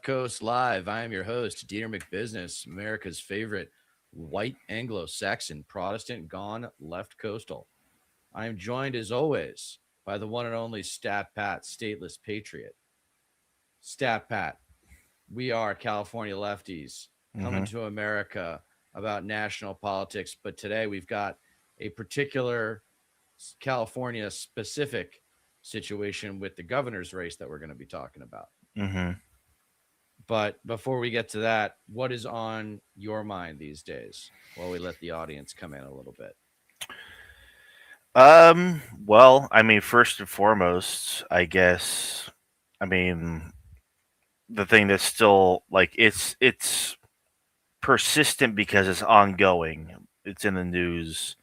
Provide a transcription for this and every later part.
Left Coast Live. I am your host, Dieter McBusiness, America's favorite white Anglo-Saxon Protestant gone left coastal. I am joined as always by the one and only Stat Pat, stateless patriot. Stat Pat, we are California lefties coming hmm to America about national politics, but today we've got a particular California specific situation with the governor's race that we're going to be talking about. hmm But before we get to that, what is on your mind these days while we let the audience come in a little bit? Well, first and foremost, I guess, I mean, the thing that's still like it's persistent because it's ongoing. It's in the news,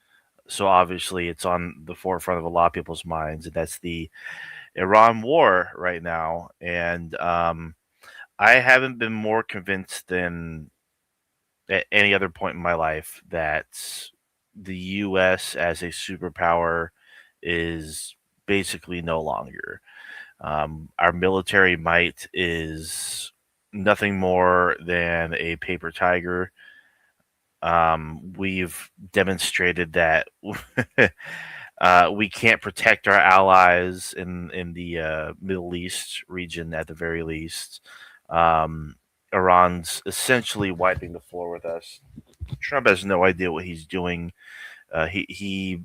so obviously it's on the forefront of a lot of people's minds, and that's the Iran war right now. And I haven't been more convinced than at any other point in my life that the U.S. as a superpower is basically no longer. Our military might is nothing more than a paper tiger. We've demonstrated that we can't protect our allies in the Middle East region at the very least. Um, Iran's essentially wiping the floor with us. Trump has no idea what he's doing. He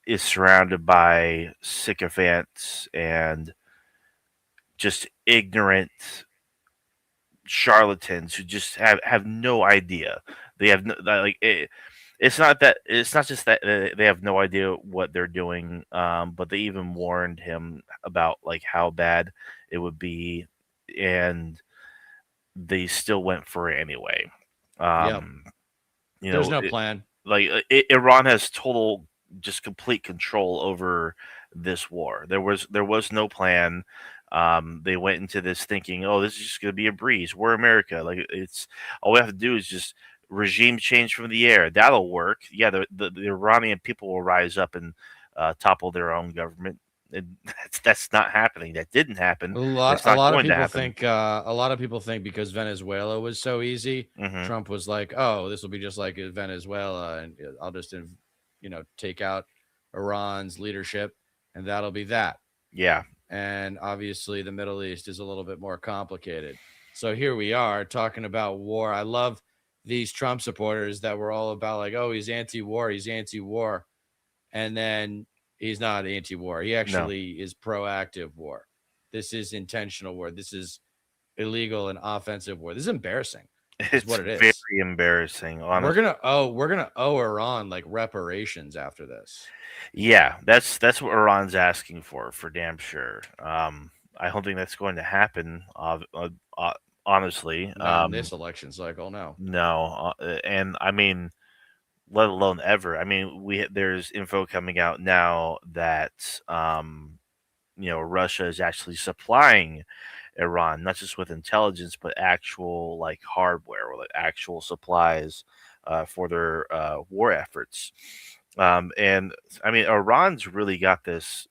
is surrounded by sycophants and just ignorant charlatans who just have no idea. They have no, like it's not just that they have no idea what they're doing, but they even warned him about like how bad it would be, and they still went for it anyway. Yep. Um, you There's know, no plan. Iran has total, just complete control over this war. There was no plan. They went into this thinking, oh, this is just going to be a breeze. We're America. Like it's all we have to do is just regime change from the air. That'll work. Yeah, the Iranian people will rise up and topple their own government. And that's not happening. That didn't happen. A And lot, it's a not lot of going to people happen. think. A lot of people think because Venezuela was so easy, hmm Trump was like, "Oh, this will be just like Venezuela, and I'll just, take out Iran's leadership, and that'll be that." Yeah. And obviously, the Middle East is a little bit more complicated. So here we are talking about war. I love these Trump supporters that were all about like, "Oh, he's anti-war," and then he's not anti-war. He No. actually is proactive war. This is intentional war. This is illegal and offensive war. This is embarrassing, is It's what it very is. embarrassing, We're honestly. gonna owe we're gonna owe Iran like reparations after this. Yeah, that's what Iran's asking for damn sure. I don't think that's going to happen. Uh, honestly, Not in this election cycle, no. no. And let alone ever. There's info coming out now that Russia is actually supplying Iran not just with intelligence but actual like hardware or like actual supplies for their war efforts. And Iran's really got this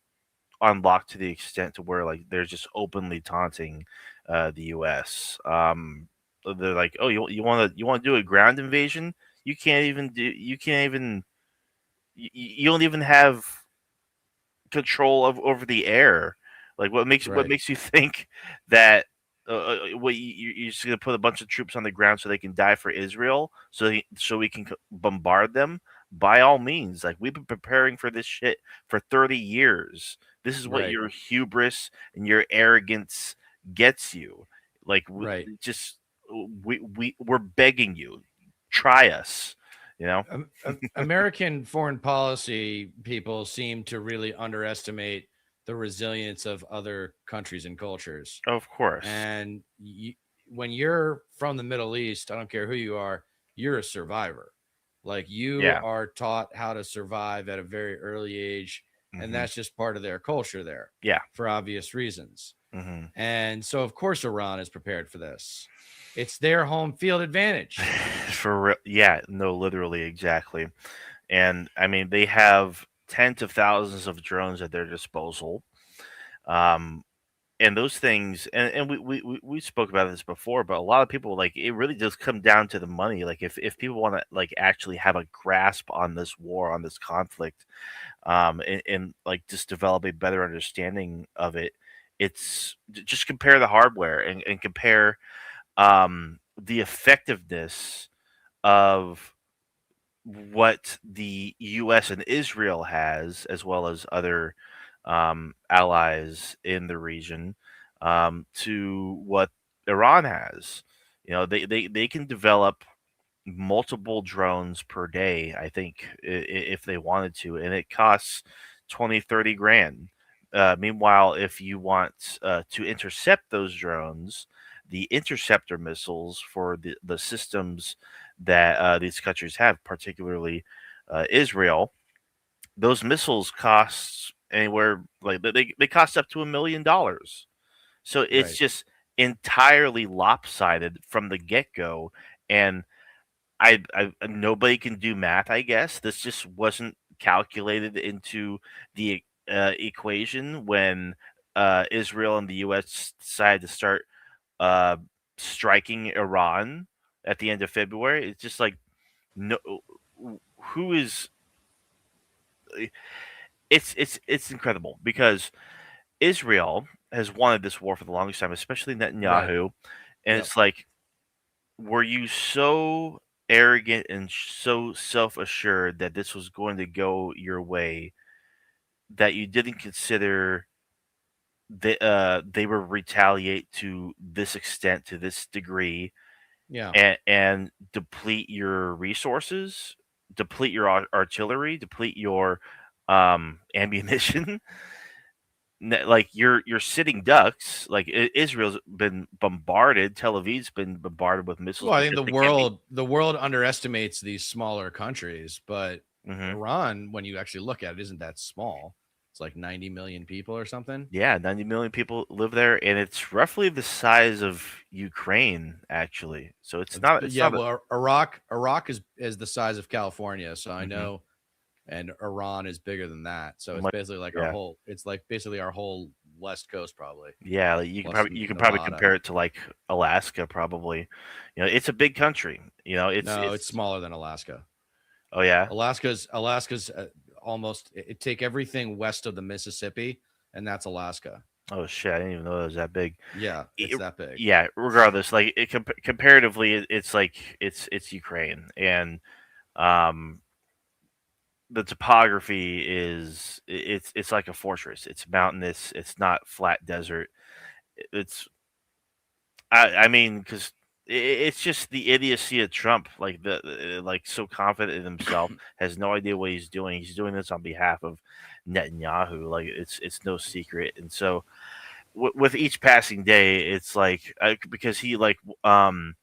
unlocked to the extent to where like they're just openly taunting the U.S. They're like, "Oh, you want to do a ground invasion? You can't even you don't even have control of over the air. Like what Right. makes you think that you're just gonna put a bunch of troops on the ground so they can die for Israel, so we can bombard them? By all means, like we've been preparing for this shit for 30 years. This is what Right. your hubris and your arrogance gets you. Like Right. just we're begging you, try us. You know? American foreign policy people seem to really underestimate the resilience of other countries and cultures. Of course. And when you're from the Middle East, I don't care who you are, you're a survivor. Like you Yeah. are taught how to survive at a very early age. And hmm that's just part of their culture there Yeah. for obvious reasons. hmm And so, of course, Iran is prepared for this. It's their home field advantage. For real, yeah, no, literally, exactly. And they have tens of thousands of drones at their disposal. Um, and those things, and we spoke about this before, but a lot of people, like, it really does come down to the money. Like, if people want to, like, actually have a grasp on this war, on this conflict, and like just develop a better understanding of it, it's just compare the hardware, and compare the effectiveness of what the US and Israel has, as well as other allies in the region, to what Iran has. They can develop multiple drones per day, I think, if they wanted to, and it costs 20-30 grand. Meanwhile, if you want to intercept those drones, the interceptor missiles for the systems that these countries have, particularly Israel, those missiles cost anywhere, like, they cost up to $1 million. So it's Right. just entirely lopsided from the get go, and I nobody can do math, I guess. This just wasn't calculated into the equation when Israel and the U.S. decided to start uh, striking Iran at the end of February. It's just like, no, who is? It's incredible because Israel has wanted this war for the longest time, especially Right. Netanyahu, and Yep. it's like, were you so arrogant and so self-assured that this was going to go your way that you didn't consider that they would retaliate to this extent, to this degree, Yeah. and deplete your resources, deplete your artillery, deplete your ammunition? Like, you're sitting ducks. Like, Israel's been bombarded, Tel Aviv's been bombarded with missiles Well, I think because the they can't be. world underestimates these smaller countries, but Mhm. Iran, when you actually look at it, isn't that small. It's like 90 million people or something. Yeah, 90 million people live there, and it's roughly the size of Ukraine, actually. So it's Yeah, not a. well, Iraq is the size of California, so I Mhm. know, and Iran is bigger than that. So it's Much, basically like yeah. our whole west coast probably, Yeah, like, plus you can probably Nevada. compare it to, like, Alaska, probably. It's a big country. No, it's It's. smaller than Alaska. Oh, yeah? Alaska's almost take everything west of the Mississippi, and that's Alaska. Oh, shit, I didn't even know it was that big. Yeah, it's It that big. Yeah, regardless, like, comparatively, it's like it's Ukraine, and, um the topography is, it's like a fortress. It's mountainous. It's not flat desert. It's I mean, because it's just the idiocy of Trump. Like, like, so confident in himself, has no idea what he's doing. He's doing this on behalf of Netanyahu. Like, it's no secret. And so, with each passing day, it's like, because he, like, wanted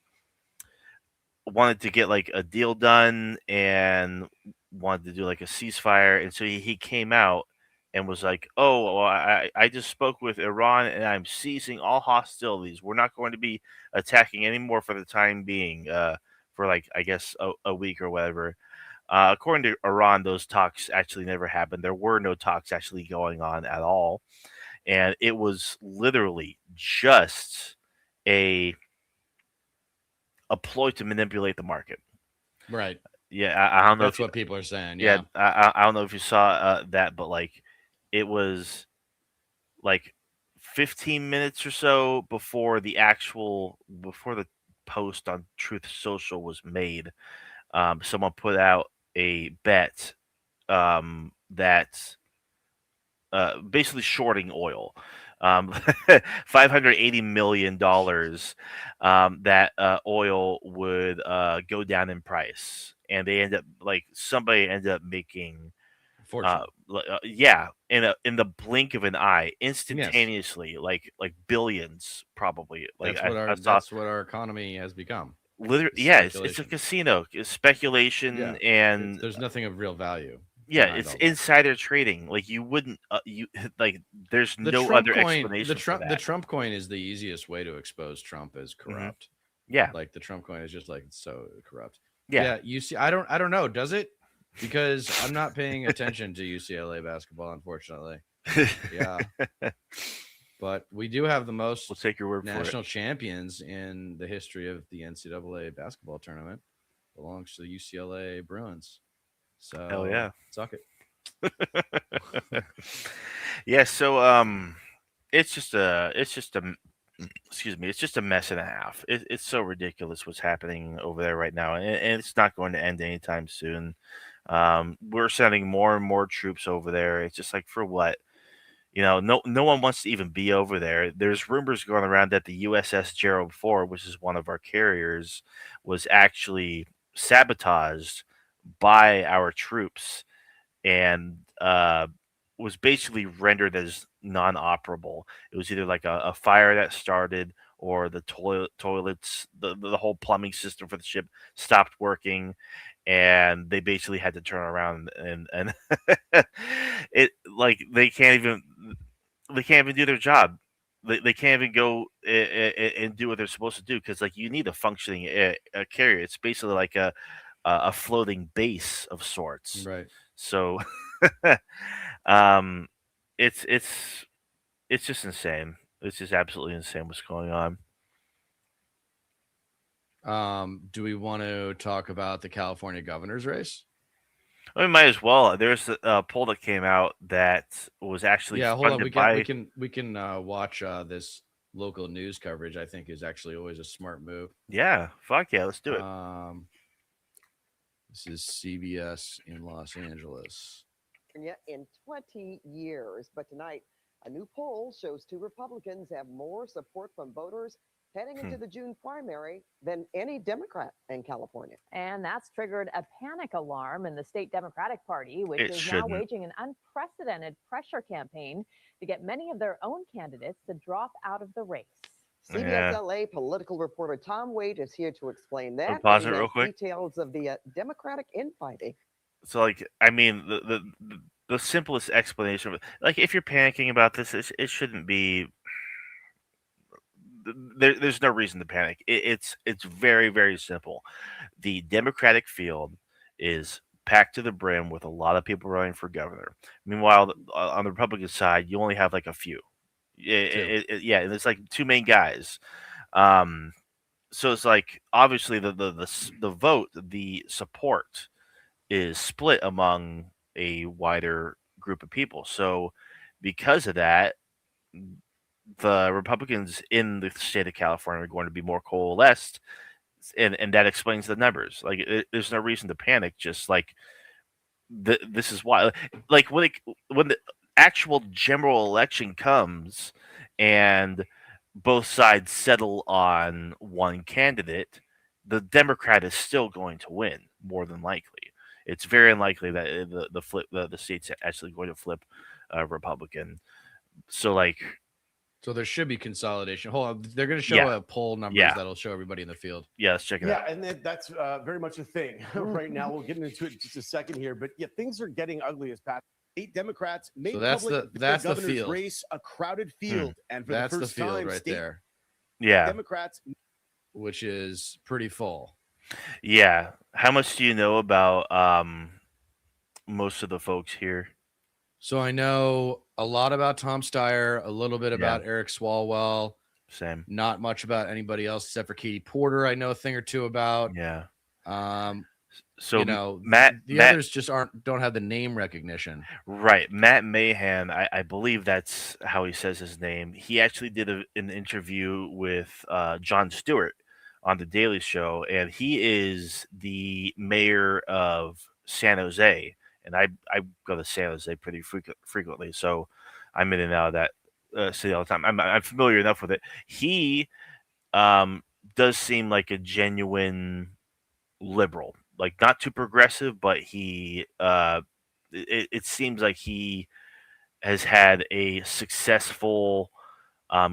to get, like, a deal done, and wanted to do, like, a ceasefire, and so he came out and was like, "Oh, well, I just spoke with Iran, and I'm ceasing all hostilities. We're not going to be attacking anymore for the time being, for, like, I guess, a week or whatever." According to Iran, those talks actually never happened. There were no talks actually going on at all, and it was literally just a ploy to manipulate the market. Right. Yeah, I don't know if That's you. what people are saying. Yeah, Yeah. I don't know if you saw that, but, like, it was like 15 minutes or so before the post on Truth Social was made. Someone put out a bet, that basically shorting oil. Um, $580 million, that oil would go down in price, and somebody ended up making, Fortune. yeah, in the blink of an eye, Yes. instantaneously, like billions, probably. Like, I saw, That's what our economy has become. literally, Is yeah, it's a speculation. casino. It's speculation, Yeah. and There's nothing of real value yeah, behind it's all that. insider trading. Like, you wouldn't, you like, there's The no Trump other coin, explanation for The that. Trump coin is the easiest way to expose Trump as Hmm. corrupt. Yeah, Like the Trump coin is just like so corrupt. yeah. Yeah, you see, I don't know, does it? Because I'm not paying attention to UCLA basketball, unfortunately. Yeah. But we do have the We'll most take your word for it. national champions in the history of the NCAA basketball tournament. Belongs to the UCLA Bruins. Hell So yeah. suck it. Yeah, so it's just a excuse me, it's just a mess and a half. It's so ridiculous what's happening over there right now, and it's not going to end anytime soon. We're sending more and more troops over there. It's just like for what? No one wants to even be over there. There's rumors going around that the USS Gerald Ford, which is one of our carriers, was actually sabotaged by our troops and was basically rendered as non-operable. It was either like a fire that started, or the toilets, the whole plumbing system for the ship stopped working, and they basically had to turn around and it like they can't even do their job. They can't even go and do what they're supposed to do because like you need a functioning carrier. It's basically like a floating base of sorts. Right. So, um, it's it's it's just insane. It's just absolutely insane what's going on. Do we want to talk about the California governor's race? We might as well. There's a poll that came out that was actually Yeah, hold on. We funded can we by. can we can watch this local news coverage. I think is actually always a smart move. Yeah, fuck yeah, let's do it. Um, this is CBS in Los Angeles. In 20 years. But tonight, a new poll shows two Republicans have more support from voters heading into Hmm. the June primary than any Democrat in California. And that's triggered a panic alarm in the state Democratic Party, which It is now shouldn't. waging an unprecedented pressure campaign to get many of their own candidates to drop out of the race. CBS Yeah. LA political reporter Tom Wade is here to explain that. Pause And it he real has quick. details of the Democratic infighting. So like I mean the simplest explanation of it, like if you're panicking about this, it shouldn't be there's no reason to panic. It's very very simple. The Democratic field is packed to the brim with a lot of people running for governor. Meanwhile, on the Republican side, you only have like a few. Two. Yeah, and it's like two main guys. Um, so it's like obviously the vote, the support is split among a wider group of people. So because of that, the Republicans in the state of California are going to be more coalesced, and that explains the numbers. Like there's no reason to panic. Just like this is why. Like when the actual general election comes, and both sides settle on one candidate, the Democrat is still going to win more than likely. It's very unlikely that the state's actually going to flip Republican. So like So there should be consolidation. Hold on. They're going to show yeah, a poll numbers yeah, that'll show everybody in the field. yeah. Let's check it out. Yeah, and that's very much a thing right now. We'll get into it in just a second here, but yeah, things are getting ugly as Pat. 8 Democrats made So that's public that's the governor's field. race a crowded field, and for That's the the first field time, right state there, Yeah, Democrats. which is pretty full. yeah. How much do you know about most of the folks here? So I know a lot about Tom Steyer, a little bit Yeah, about Eric Swalwell, same. not much about anybody else except for Katie Porter. I know a thing or two about. Yeah. Um, So the Matt, others just don't have the name recognition. right? Matt Mahan, I believe that's how he says his name. He actually did an interview with Jon Stewart on the Daily Show, and he is the mayor of San Jose, and I go to San Jose pretty frequently, so I'm in and out of that city all the time. I'm familiar enough with it. He um, does seem like a genuine liberal, like not too progressive, but it seems like he has had a successful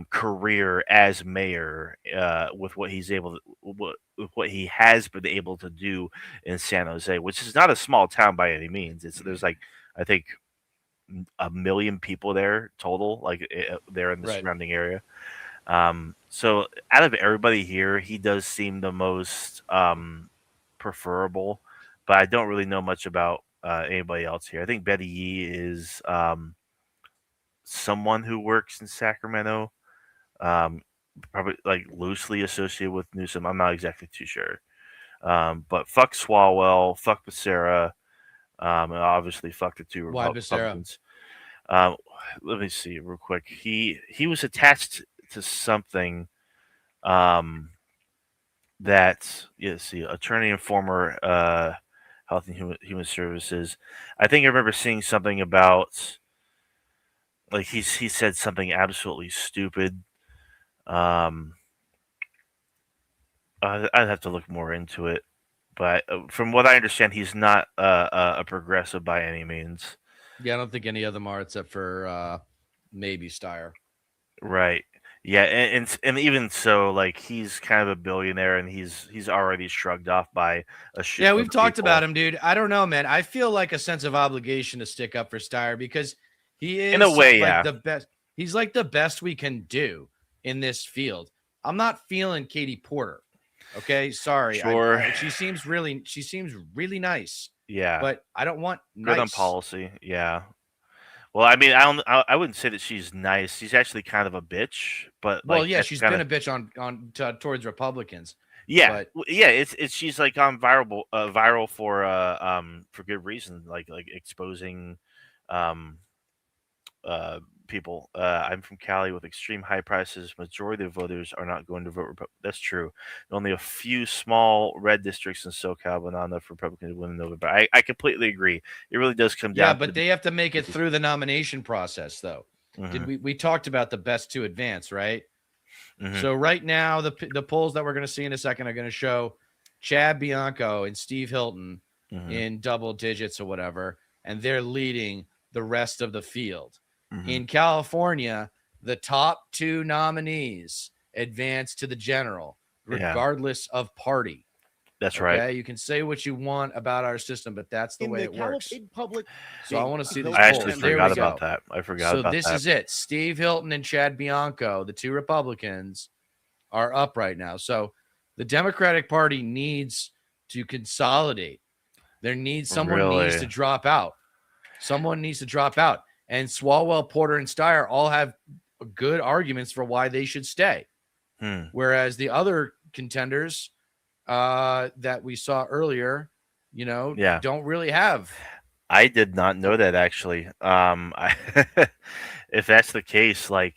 career as mayor with what with what he has been able to do in San Jose, which is not a small town by any means. It's there's like I think a million people there total, like there in the Right. surrounding area. So out of everybody here, he does seem the most preferable, but I don't really know much about anybody else here. I think Betty Yee is someone who works in Sacramento, probably like loosely associated with Newsom. I'm not exactly too sure. But fuck Swalwell, fuck Becerra, and obviously fuck the two Why Becerra? Republicans. Let me see real quick. He was attached to something that see, attorney and former health and human services. I think I remember seeing something about like he said something absolutely stupid. I'd have to look more into it, but from what I understand, he's not a progressive by any means. Yeah, I don't think any of them are except for maybe Steyer. Right. Yeah, and even so, like he's kind of a billionaire, and he's already shrugged off by a shit. Yeah, we've talked about him, dude. I don't know, man. I feel like a sense of obligation to stick up for Steyer because he is In a way, like yeah. the best. He's like the best we can do in this field. I'm not feeling Katie Porter. Okay, sorry. Sure. She seems really nice. Yeah, But I don't want good on nice. policy. Yeah. Well, I mean, I wouldn't say that she's nice. She's actually kind of a bitch, but Well, like yeah, that's she's kinda, been a bitch towards Republicans. yeah, but- yeah. It's she's like on viral for good reason, like exposing people. I'm from Cali with extreme high prices. Majority of voters are not going to vote. That's true. Only a few small red districts in SoCal, but not enough for Republicans to win in November. I completely agree. It really does come down. Yeah, but they have to make it through the nomination process, though. Mhm. We talked about the best to advance, right? Mhm. So right now, the polls that we're going to see in a second are going to show Chad Bianco and Steve Hilton Mhm. in double digits or whatever, and they're leading the rest of the field. Mhm. In California, the top two nominees advance to the general, Yeah. regardless of party. That's right. Okay, you can say what you want about our system, but that's the way it works. Public. So I want to see these I actually polls. There forgot we about go. that. I forgot So about this that. is it. Steve Hilton and Chad Bianco, the two Republicans, are up right now. So the Democratic Party needs to consolidate. Someone needs Really? to drop out. Someone needs to drop out. And Swalwell, Porter, and Steyer all have good arguments for why they should stay. Whereas the other contenders that we saw earlier, Yeah. don't really have. I did not know that actually. If that's the case, like,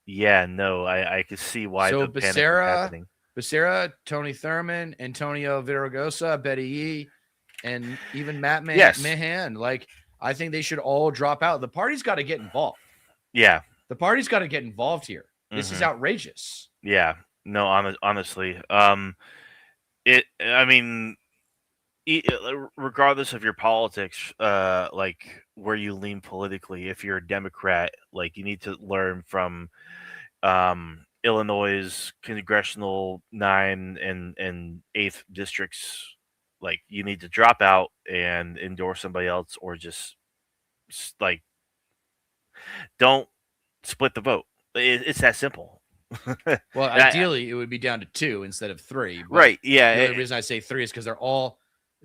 yeah, no, I could see why So the panic is happening. Becerra, Tony Thurman, Antonio Villaraigosa, Betty Yee, and even Matt Yes. Mahan. Like, I think they should all drop out. The party's got to get involved. Yeah. The party's got to get involved here. This is Mhm. outrageous. Yeah. No, honestly, I mean, regardless of your politics, like where you lean politically, if you're a Democrat, like you need to learn from Illinois' congressional 9 and 8th districts. Like you need to drop out and endorse somebody else, or just like don't split the vote. It's that simple. Well, And ideally, it would be down to 2 instead of 3. But right? Yeah. the only reason I say 3 is because they're all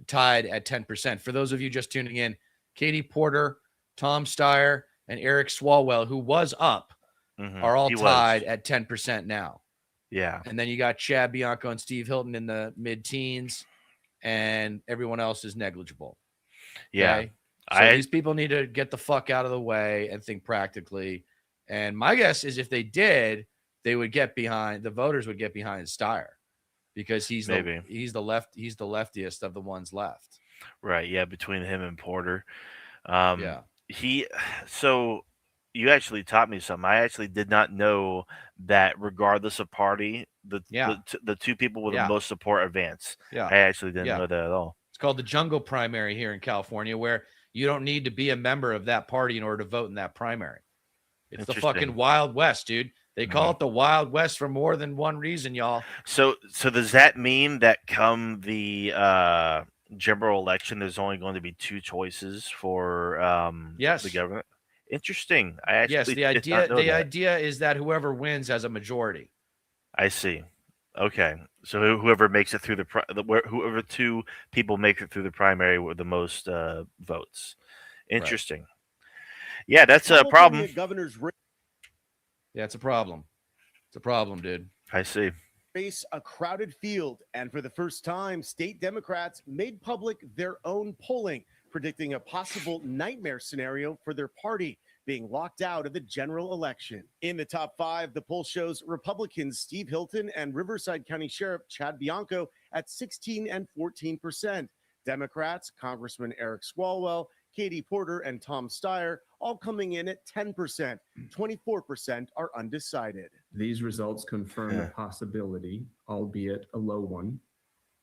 tied at 10%. For those of you just tuning in, Katie Porter, Tom Steyer, and Eric Swalwell, who was up, are all He was. tied at 10% now. Yeah. And then you got Chad Bianco and Steve Hilton in the mid-teens, and everyone else is negligible. Yeah. Okay? So these people need to get the fuck out of the way and think practically. And my guess is if they did, they would get behind, the voters would get behind Steyer because he's the leftiest of the ones left. Right. Yeah. Between him and Porter. Yeah. So you actually taught me something. I actually did not know that regardless of party, the two people with the most support advance. Yeah. I actually didn't know that at all. It's called the jungle primary here in California, where you don't need to be a member of that party in order to vote in that primary. It's the fucking Wild West, dude. They call it the Wild West for more than one reason, y'all. So does that mean that come the general election, there's only going to be 2 choices for the government? Interesting. I actually the idea is that whoever wins has a majority. I see. Okay, so whoever makes it through whoever 2 people make it through the primary with the most votes. Interesting. Yeah, that's a problem. California governor's Yeah, it's a problem. It's a problem, dude. I see. race a crowded field, and for the first time, state Democrats made public their own polling, predicting a possible nightmare scenario for their party, being locked out of the general election. In the top 5, the poll shows Republicans Steve Hilton and Riverside County Sheriff Chad Bianco at 16 and 14%. Democrats, Congressman Eric Swalwell, Katie Porter, and Tom Steyer all coming in at 10%. 24% are undecided. These results confirm the possibility, albeit a low one,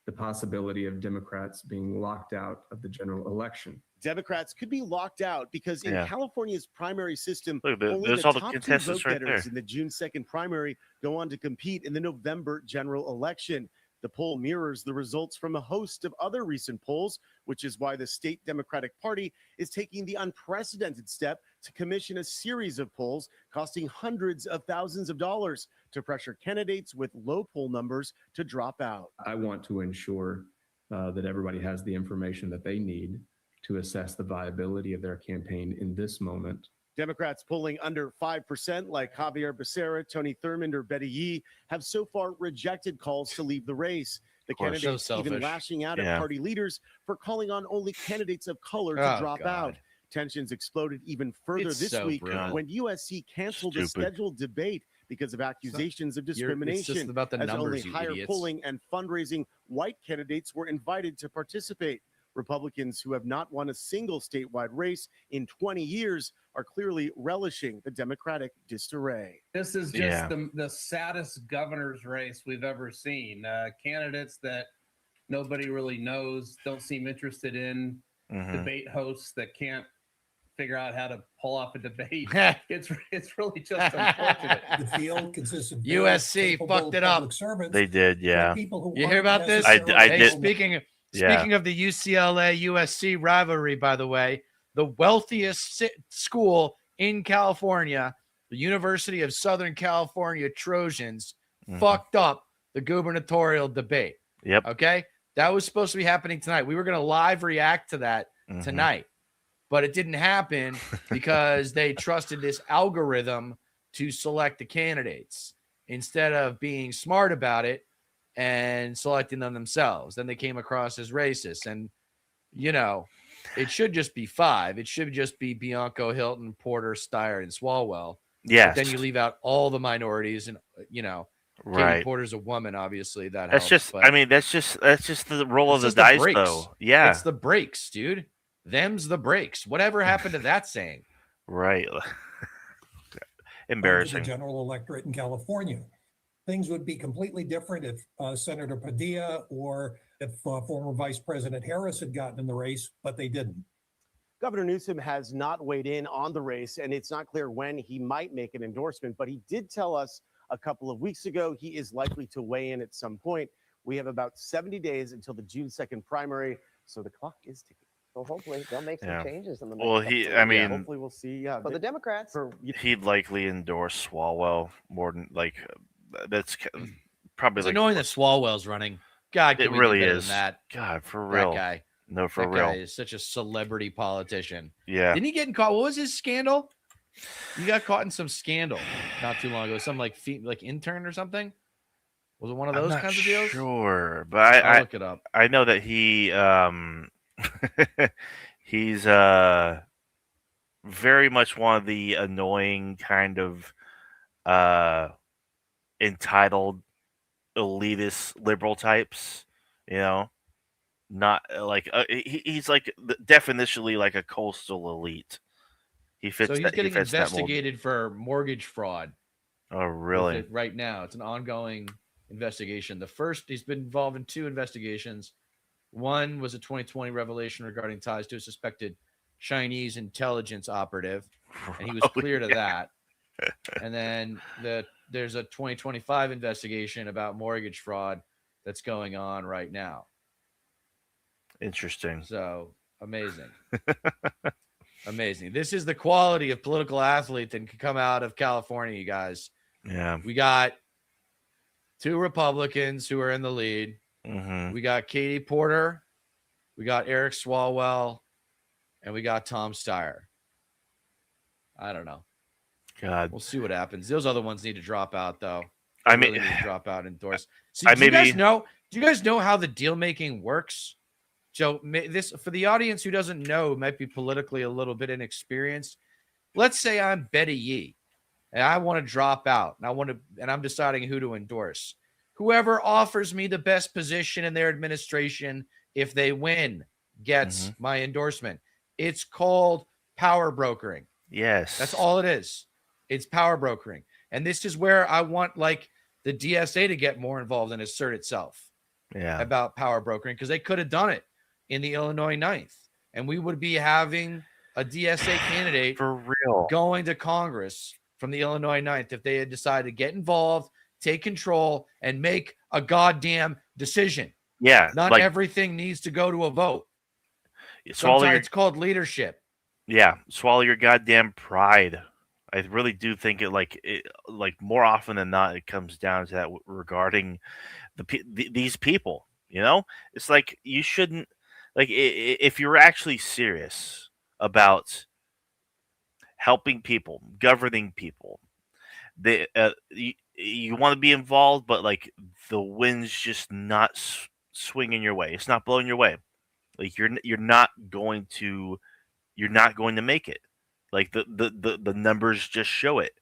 the possibility of Democrats being locked out of the general election. Democrats could be locked out because in California's primary system, Look, only there's the all the top 2 contestants vote right getters there. in the June 2nd primary go on to compete in the November general election. The poll mirrors the results from a host of other recent polls, which is why the state Democratic Party is taking the unprecedented step to commission a series of polls costing hundreds of thousands of dollars to pressure candidates with low poll numbers to drop out. I want to ensure that everybody has the information that they need to assess the viability of their campaign in this moment. Democrats polling under 5%, like Javier Becerra, Tony Thurmond, or Betty Yee, have so far rejected calls to leave the race. The candidates even lashing out at party leaders for calling on only candidates of color to drop out. Tensions exploded even further this week when USC canceled a scheduled debate because of accusations of discrimination. It's just about the numbers, as only higher polling and fundraising white candidates were invited to participate. Republicans who have not won a single statewide race in 20 years are clearly relishing the Democratic disarray. This is just the saddest governor's race we've ever seen. Candidates that nobody really knows, don't seem interested in, debate hosts that can't figure out how to pull off a debate. It's really just unfortunate. The field consists of USC fucked it up. Servants, They did, people who you hear about this? I did. Speaking of the UCLA USC rivalry, by the way, the wealthiest school in California, the University of Southern California Trojans, fucked up the gubernatorial debate. Yep. Okay. That was supposed to be happening tonight. We were going to live react to that tonight, but it didn't happen because they trusted this algorithm to select the candidates instead of being smart about it and selecting them themselves. Then they came across as racist. And, you know, it should just be 5. It should just be Bianco, Hilton, Porter, Steyer, and Swalwell. Yes. But then you leave out all the minorities and, you know, Katie Porter's a woman, obviously. That's just, I mean, that's just the roll of the dice, though. Yeah. It's the breaks, dude. Them's the breaks. Whatever happened to that saying? Right. Embarrassing. The general electorate in California. Things would be completely different if Senator Padilla or if former Vice President Harris had gotten in the race, but they didn't. Governor Newsom has not weighed in on the race, and it's not clear when he might make an endorsement, but he did tell us a couple of weeks ago he is likely to weigh in at some point. We have about 70 days until the June 2nd primary, so the clock is ticking. So hopefully they'll make some changes in the next hopefully we'll see. For the Democrats. He'd likely endorse Swalwell more than that's probably it's annoying that Swalwell's running. God, it really is. That God, for real. That guy. No, for that real. Guy is such a celebrity politician. Yeah. Didn't he get caught? What was his scandal? He got caught in some scandal not too long ago. Some like intern or something. Was it one of those kinds of deals? Sure, but I'll look it up. I know that he he's very much one of the annoying kind of entitled elitist liberal types, you know, not like he's like definitionally like a coastal elite. He fits. So he's getting investigated for mortgage fraud. Oh, really? Right now, it's an ongoing investigation. He's been involved in 2 investigations. One was a 2020 revelation regarding ties to a suspected Chinese intelligence operative, and he was cleared of that. And then there's a 2025 investigation about mortgage fraud that's going on right now. Interesting. So amazing. Amazing. This is the quality of political athlete that can come out of California, you guys. Yeah. We got 2 Republicans who are in the lead. We got Katie Porter. We got Eric Swalwell. And we got Tom Steyer. I don't know. God. We'll see what happens. Those other ones need to drop out, though. I They mean, really need to drop out and endorse. See, I do you guys maybe- know? Do you guys know how the deal making works? So this for the audience who doesn't know, might be politically a little bit inexperienced. Let's say I'm Betty Yee, and I want to drop out, and I'm deciding who to endorse. Whoever offers me the best position in their administration, if they win, gets my endorsement. It's called power brokering. Yes. That's all it is. It's power brokering. And this is where I want like the DSA to get more involved and assert itself about power brokering, because they could have done it in the Illinois 9th. And we would be having a DSA candidate for real going to Congress from the Illinois 9th if they had decided to get involved, take control, and make a goddamn decision. Yeah. Not everything needs to go to a vote. Sometimes it's called leadership. Yeah. Swallow your goddamn pride. I really do think like more often than not, it comes down to that regarding these people. You know, it's like you shouldn't, like, if you're actually serious about helping people, governing people, you want to be involved, but like the wind's just not swinging your way. It's not blowing your way. Like you're not going to make it. Like the numbers just show it.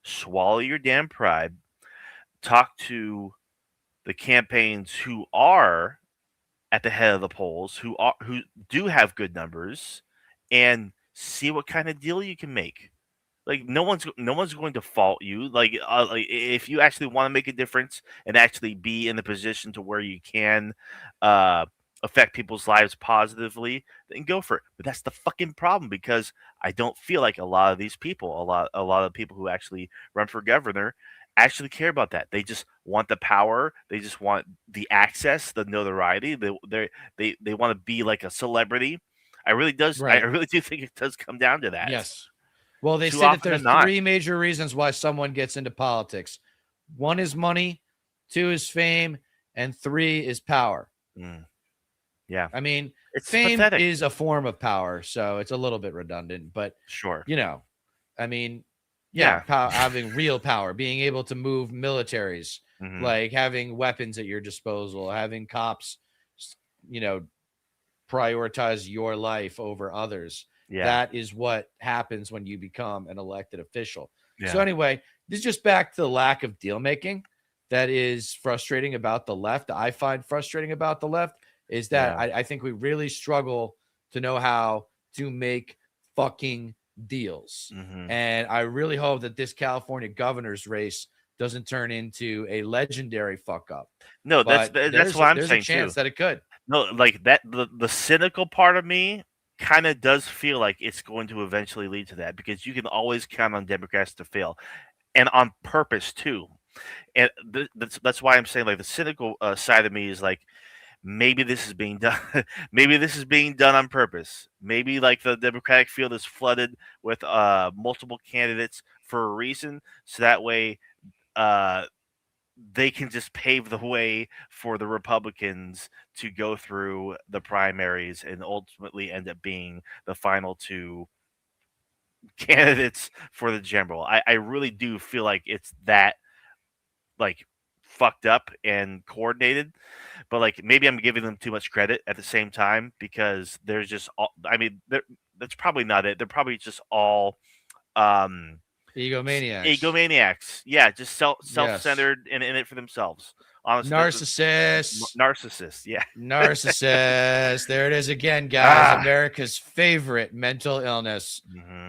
Swallow your damn pride. Talk to the campaigns who are at the head of the polls, who do have good numbers, and see what kind of deal you can make. Like no one's going to fault you. Like if you actually want to make a difference and actually be in the position to where you can affect people's lives positively, then go for it. But that's the fucking problem, because I don't feel like a lot of these people, a lot of people who actually run for governor, actually care about that. They just want the power. They just want the access, the notoriety. They want to be like a celebrity. I really do think it does come down to that. Yes. Well, they Too say that often there's than not. 3 major reasons why someone gets into politics. 1 is money, 2 is fame, and 3 is power. Yeah. I mean, it's fame pathetic. is a form of power, so it's a little bit redundant, but sure. You know, I mean, Yeah. having real power, being able to move militaries, Mhm. like having weapons at your disposal, having cops, you know, prioritize your life over others. Yeah. That is what happens when you become an elected official. Yeah. So anyway, this is just back to the lack of deal making that is frustrating about the left. I find frustrating about the left is that I think we really struggle to know how to make fucking deals. Mhm. And I really hope that this California governor's race doesn't turn into a legendary fuck up. No, But that's what I'm there's saying a chance too. that it could. No, like that the cynical part of me kind of does feel like it's going to eventually lead to that, because you can always count on Democrats to fail, and on purpose too. And that's why I'm saying, like, the cynical side of me is like, maybe this is being done. Maybe this is being done on purpose. Maybe like the Democratic field is flooded with multiple candidates for a reason, so that way they can just pave the way for the Republicans to go through the primaries and ultimately end up being the final 2 candidates for the general. I really do feel like it's that, like, fucked up and coordinated, but like maybe I'm giving them too much credit at the same time, because there's just that's probably not it. They're probably just all egomaniacs. Yeah, just self-centered and in it for themselves. Honestly, narcissists. Yeah, narcissist. There it is again, guys. America's favorite mental illness,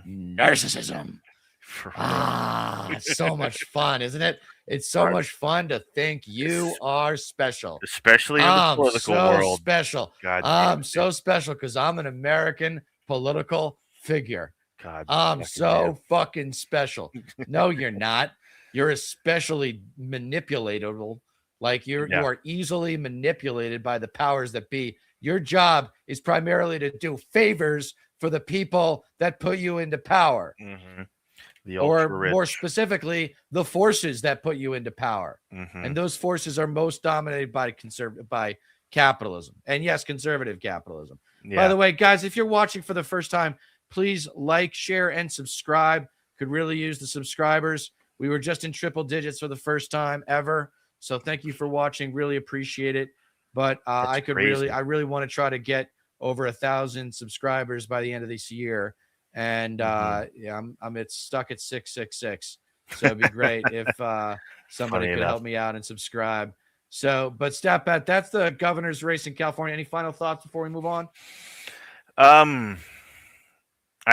narcissism. It's so much fun, isn't it? It's so much fun to think you are special, especially in the political world. Special. I'm so special because I'm an American political figure. God, I'm so fucking special. No, you're not. You're especially manipulatable. Like you are easily manipulated by the powers that be. Your job is primarily to do favors for the people that put you into power. Or more specifically, the forces that put you into power. And those forces are most dominated by capitalism. And yes, conservative capitalism. By the way, guys, if you're watching for the first time, Please like, share, and subscribe. Could really use the subscribers. We were just in triple digits for the first time ever. So thank you for watching. Really appreciate it. But I really want to try to get over 1,000 subscribers by the end of this year. And yeah, I'm it's stuck at 666. So it'd be great if somebody could help me out and subscribe. So, but Statbat, that's the governor's race in California. Any final thoughts before we move on? I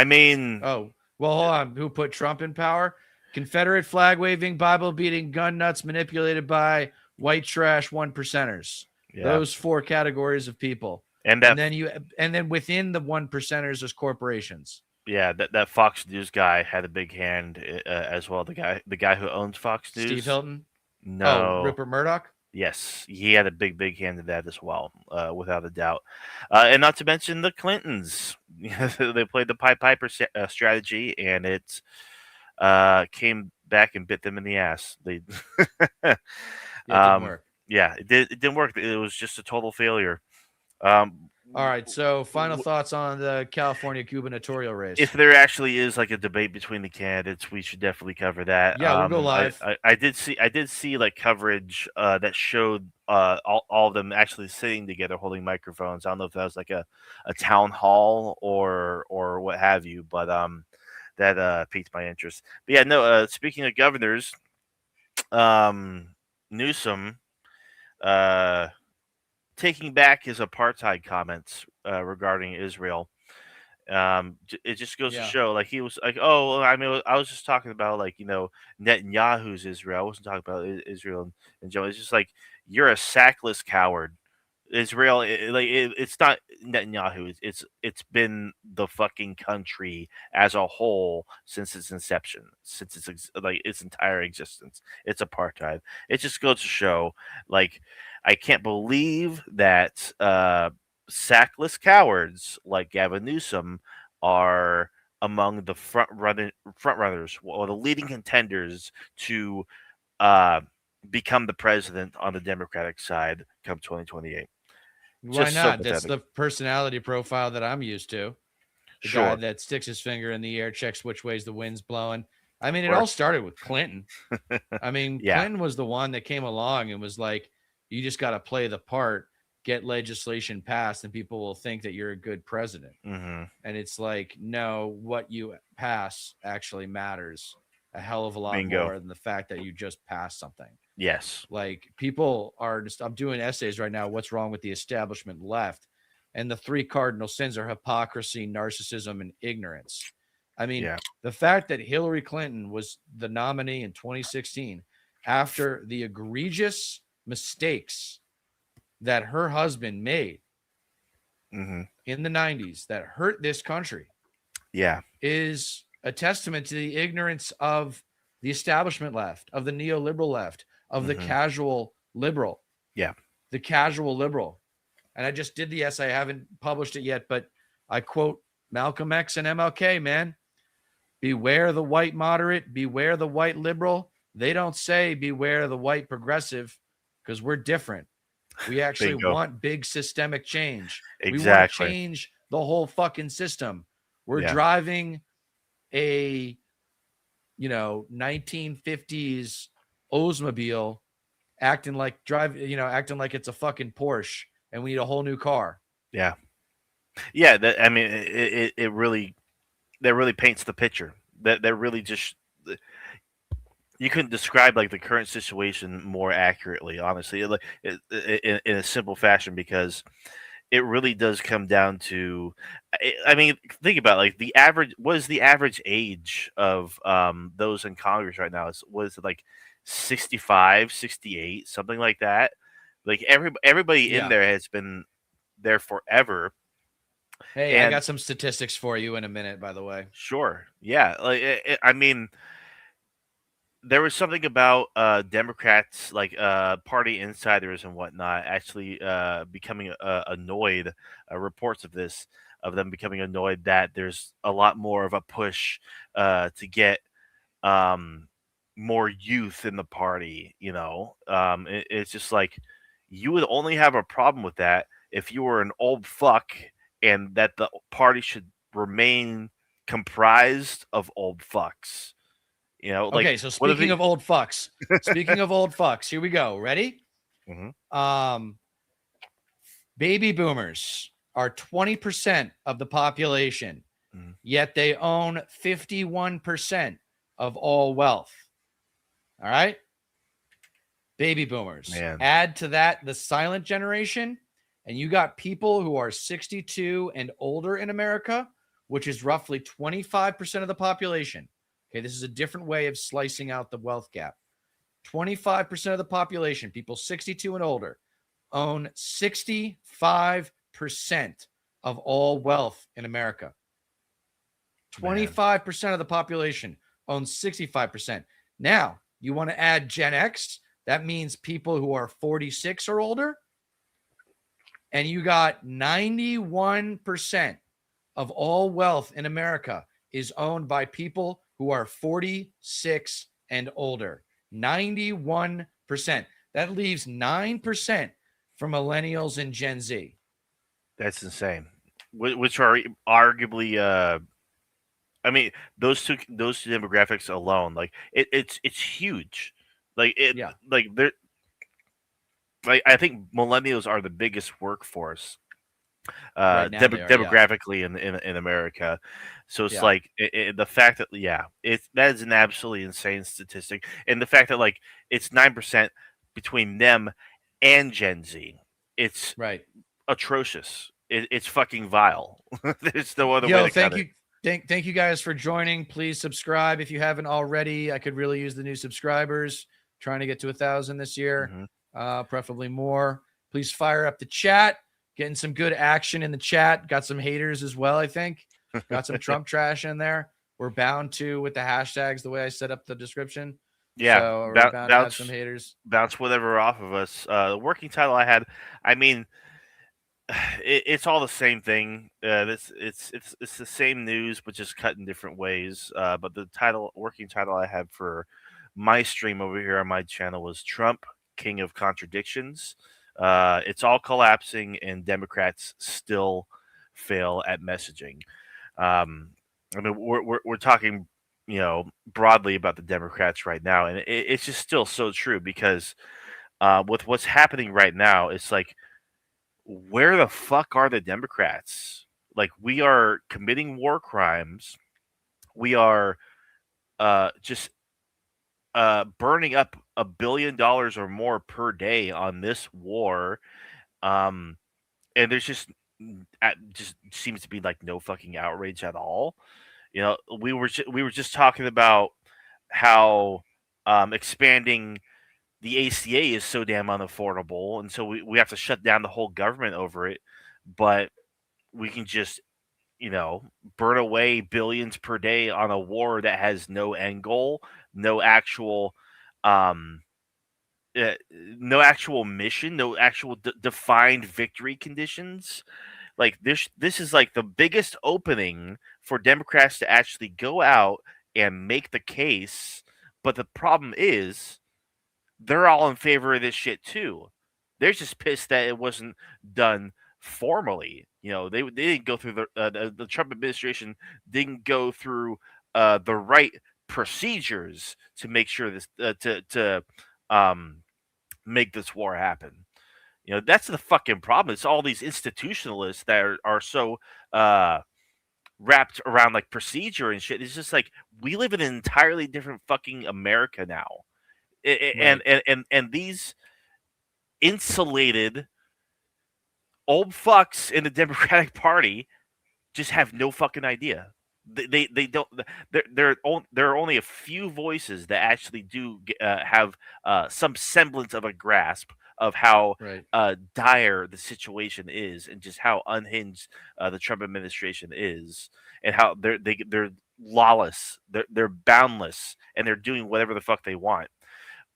mean, oh, well, hold on. Who put Trump in power? Confederate flag waving, Bible beating, gun nuts manipulated by white trash one percenters. Yeah. Those 4 categories of people. And then within the one percenters, there's corporations. Yeah, that Fox News guy had a big hand as well. The guy who owns Fox News, Steve Hilton. No, Rupert Murdoch. Yes, he had a big hand in that as well, without a doubt. And not to mention the Clintons. They played the Piper strategy, and it came back and bit them in the ass. They it didn't work. Yeah, it didn't work. It was just a total failure. All right, so final thoughts on the California gubernatorial race. If there actually is like a debate between the candidates, we should definitely cover that. Yeah, we'll go live. I did see like coverage that showed all of them actually sitting together holding microphones. I don't know if that was like a town hall or what have you, but that piqued my interest. But yeah, no. Speaking of governors, Newsom taking back his apartheid comments regarding Israel. It just goes to show, like, he was like, oh, I mean, I was just talking about, like, Netanyahu's Israel. I wasn't talking about Israel in general. It's just like, you're a sackless coward. Israel, it's not Netanyahu. It's been the fucking country as a whole since its inception, since its entire existence. It's apartheid. It just goes to show, like, I can't believe that sackless cowards like Gavin Newsom are among the front runners or the leading contenders to become the president on the Democratic side come 2028. Why not? That's the personality profile that I'm used to. The guy that sticks his finger in the air, checks which ways the wind's blowing. I mean, it all started with Clinton. I mean, Clinton was the one that came along and was like, you just got to play the part, get legislation passed, and people will think that you're a good president. Mm-hmm. And it's like, no, what you pass actually matters a hell of a lot more than the fact that you just passed something. Yes. Like, people are just, I'm doing essays right now, what's wrong with the establishment left? And the 3 cardinal sins are hypocrisy, narcissism, and ignorance. I mean, the fact that Hillary Clinton was the nominee in 2016 after the egregious mistakes that her husband made in the 90s that hurt this country is a testament to the ignorance of the establishment left, of the neoliberal left, of the casual liberal. Yeah. The casual liberal. And I just did the essay. I haven't published it yet, but I quote Malcolm X and MLK, man. Beware the white moderate, beware the white liberal. They don't say beware the white progressive, because we're different. We actually want big systemic change. Exactly. We want to change the whole fucking system. We're driving a 1950s Oldsmobile, acting like it's a fucking Porsche, and we need a whole new car. Yeah. I mean, it really paints the picture. That really just, you couldn't describe like the current situation more accurately, honestly, like in a simple fashion, because it really does come down to, I mean, think about like what is the average age of those in Congress right now? What is it, like 65, 68, something like that? Like everybody in there has been there forever. Hey, I got some statistics for you in a minute, by the way. Sure. Yeah. Like, I mean, there was something about Democrats, like party insiders and whatnot, actually becoming annoyed. Reports of them becoming annoyed that there's a lot more of a push to get more youth in the party. It's just like, you would only have a problem with that if you were an old fuck, and that the party should remain comprised of old fucks. You know, like Okay, so speaking of old fucks, here we go. Ready? Baby boomers are 20% of the population, yet they own 51% of all wealth. All right? Baby boomers. Man. Add to that the silent generation, and you got people who are 62 and older in America, which is roughly 25% of the population. Okay, this is a different way of slicing out the wealth gap. 25% of the population, people 62 and older, own 65% of all wealth in America. 25% of the population owns 65%. Now, you want to add Gen X, that means people who are 46 or older, and you got 91% of all wealth in America is owned by people who are 46 and older. 91%. That leaves 9% for millennials and Gen Z. That's insane. Which are arguably, I mean, those two demographics alone, like it's huge. Like like they're like, I think millennials are the biggest workforce Right now they are, demographically in America. So it's like the fact that that is an absolutely insane statistic, and the fact that like it's 9% between them and Gen Z, it's atrocious. It's fucking vile. There's no other way to cut it. Thank you guys for joining. Please subscribe if you haven't already. I could really use the new subscribers. Trying to get to 1,000 this year, preferably more. Please fire up the chat. Getting some good action in the chat. Got some haters as well, I think. Got some Trump trash in there. We're bound to with the hashtags, the way I set up the description. Yeah, so we're bound to have some haters. Bounce whatever off of us. The working title I had, I mean, it's all the same thing. It's the same news, but just cut in different ways. But the working title I had for my stream over here on my channel was Trump, King of Contradictions. It's all collapsing, and Democrats still fail at messaging. I mean, we're talking, broadly about the Democrats right now, and it's just still so true because with what's happening right now, it's like, where the fuck are the Democrats? Like, we are committing war crimes. We are just burning up $1 billion or more per day on this war. And there's just seems to be like no fucking outrage at all. We were just talking about how expanding the ACA is so damn unaffordable, and so we have to shut down the whole government over it. But we can just, burn away billions per day on a war that has no end goal, no actual mission, no actual defined victory conditions. Like this is like the biggest opening for Democrats to actually go out and make the case. But the problem is, they're all in favor of this shit too. They're just pissed that it wasn't done formally. They didn't go through the Trump administration didn't go through the right procedures to make sure this to make this war happen. That's the fucking problem. It's all these institutionalists that are so wrapped around like procedure and shit. It's just like, we live in an entirely different fucking America now. And these insulated old fucks in the Democratic Party just have no fucking idea. They don't. There are only a few voices that actually do have some semblance of a grasp of how dire the situation is, and just how unhinged the Trump administration is, and how they're lawless, they're boundless, and they're doing whatever the fuck they want.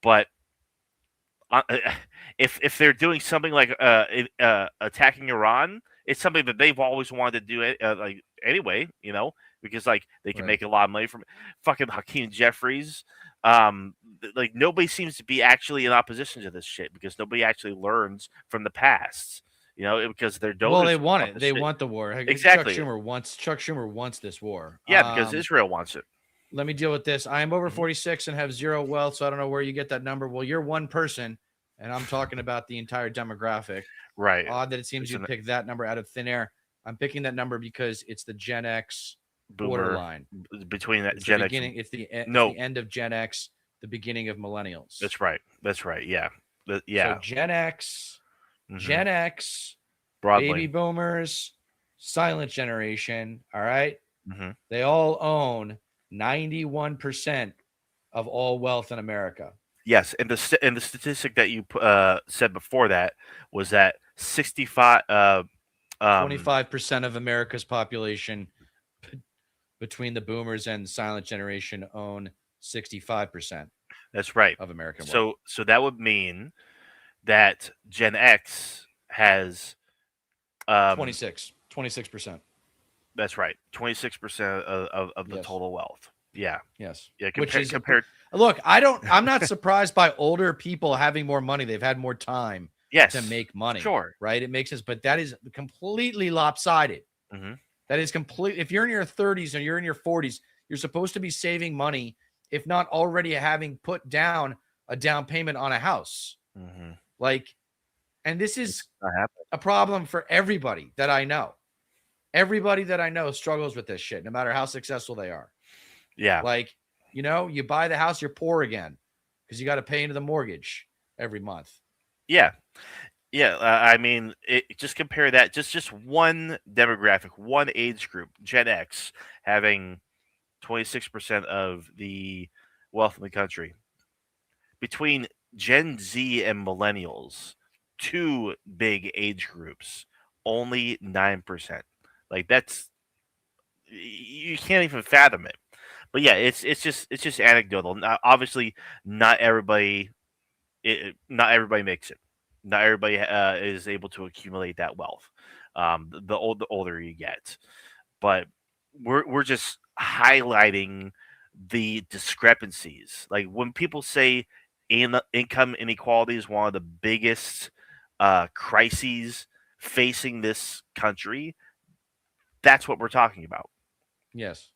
But if they're doing something like attacking Iran, it's something that they've always wanted to do like anyway, because like they can make a lot of money from fucking Hakeem Jeffries. Like, nobody seems to be actually in opposition to this shit because nobody actually learns from the past. because their Well, donors they want want it. this They shit. want the war. Exactly. Chuck Schumer wants this war. Yeah, because Israel wants it. Let me deal with this. I am over Mhm. 46 and have zero wealth, so I don't know where you get that number. Well, you're one person, and I'm talking about the entire demographic. Right. Odd that it seems you Isn't it- picked that number out of thin air. I'm picking that number because it's the Gen X Boomer borderline. between that It's Gen the X. beginning. It's the No. end of Gen X, the beginning of millennials. That's right. Yeah. So Yeah. Gen X, Mhm. Gen X, Broadly. baby boomers, silent generation. All right. hmm They all own 91% of all wealth in America. Yes, and the statistic that you said before that was that 65 25% of America's population between the boomers and the silent generation own 65% that's right. of American wealth. So that would mean that Gen X has 26%. That's right. 26% of the Yes. total wealth. Yeah. Yes. Yeah, Which is compared look, I'm not surprised by older people having more money. They've had more time yes, to make money. Sure. Right? It makes sense, but that is completely lopsided. Mhm. That is complete. If you're in your 30s or you're in your 40s, you're supposed to be saving money, if not already having put down a down payment on a house. Mhm. Like, and this is Not happening. a problem for everybody that I know. Everybody that I know struggles with this shit, no matter how successful they are. Yeah. Like, you buy the house, you're poor again because you got to pay into the mortgage every month. Yeah. Yeah, I mean, just compare that. Just one demographic, one age group, Gen X, having 26% of the wealth in the country. Between Gen Z and millennials, two big age groups, only 9%. Like you can't even fathom it. But yeah, it's just anecdotal. Now, obviously, not everybody not everybody makes it. Not everybody is able to accumulate that wealth. The older you get, but we're just highlighting the discrepancies. Like when people say income inequality is one of the biggest crises facing this country, that's what we're talking about. Yes.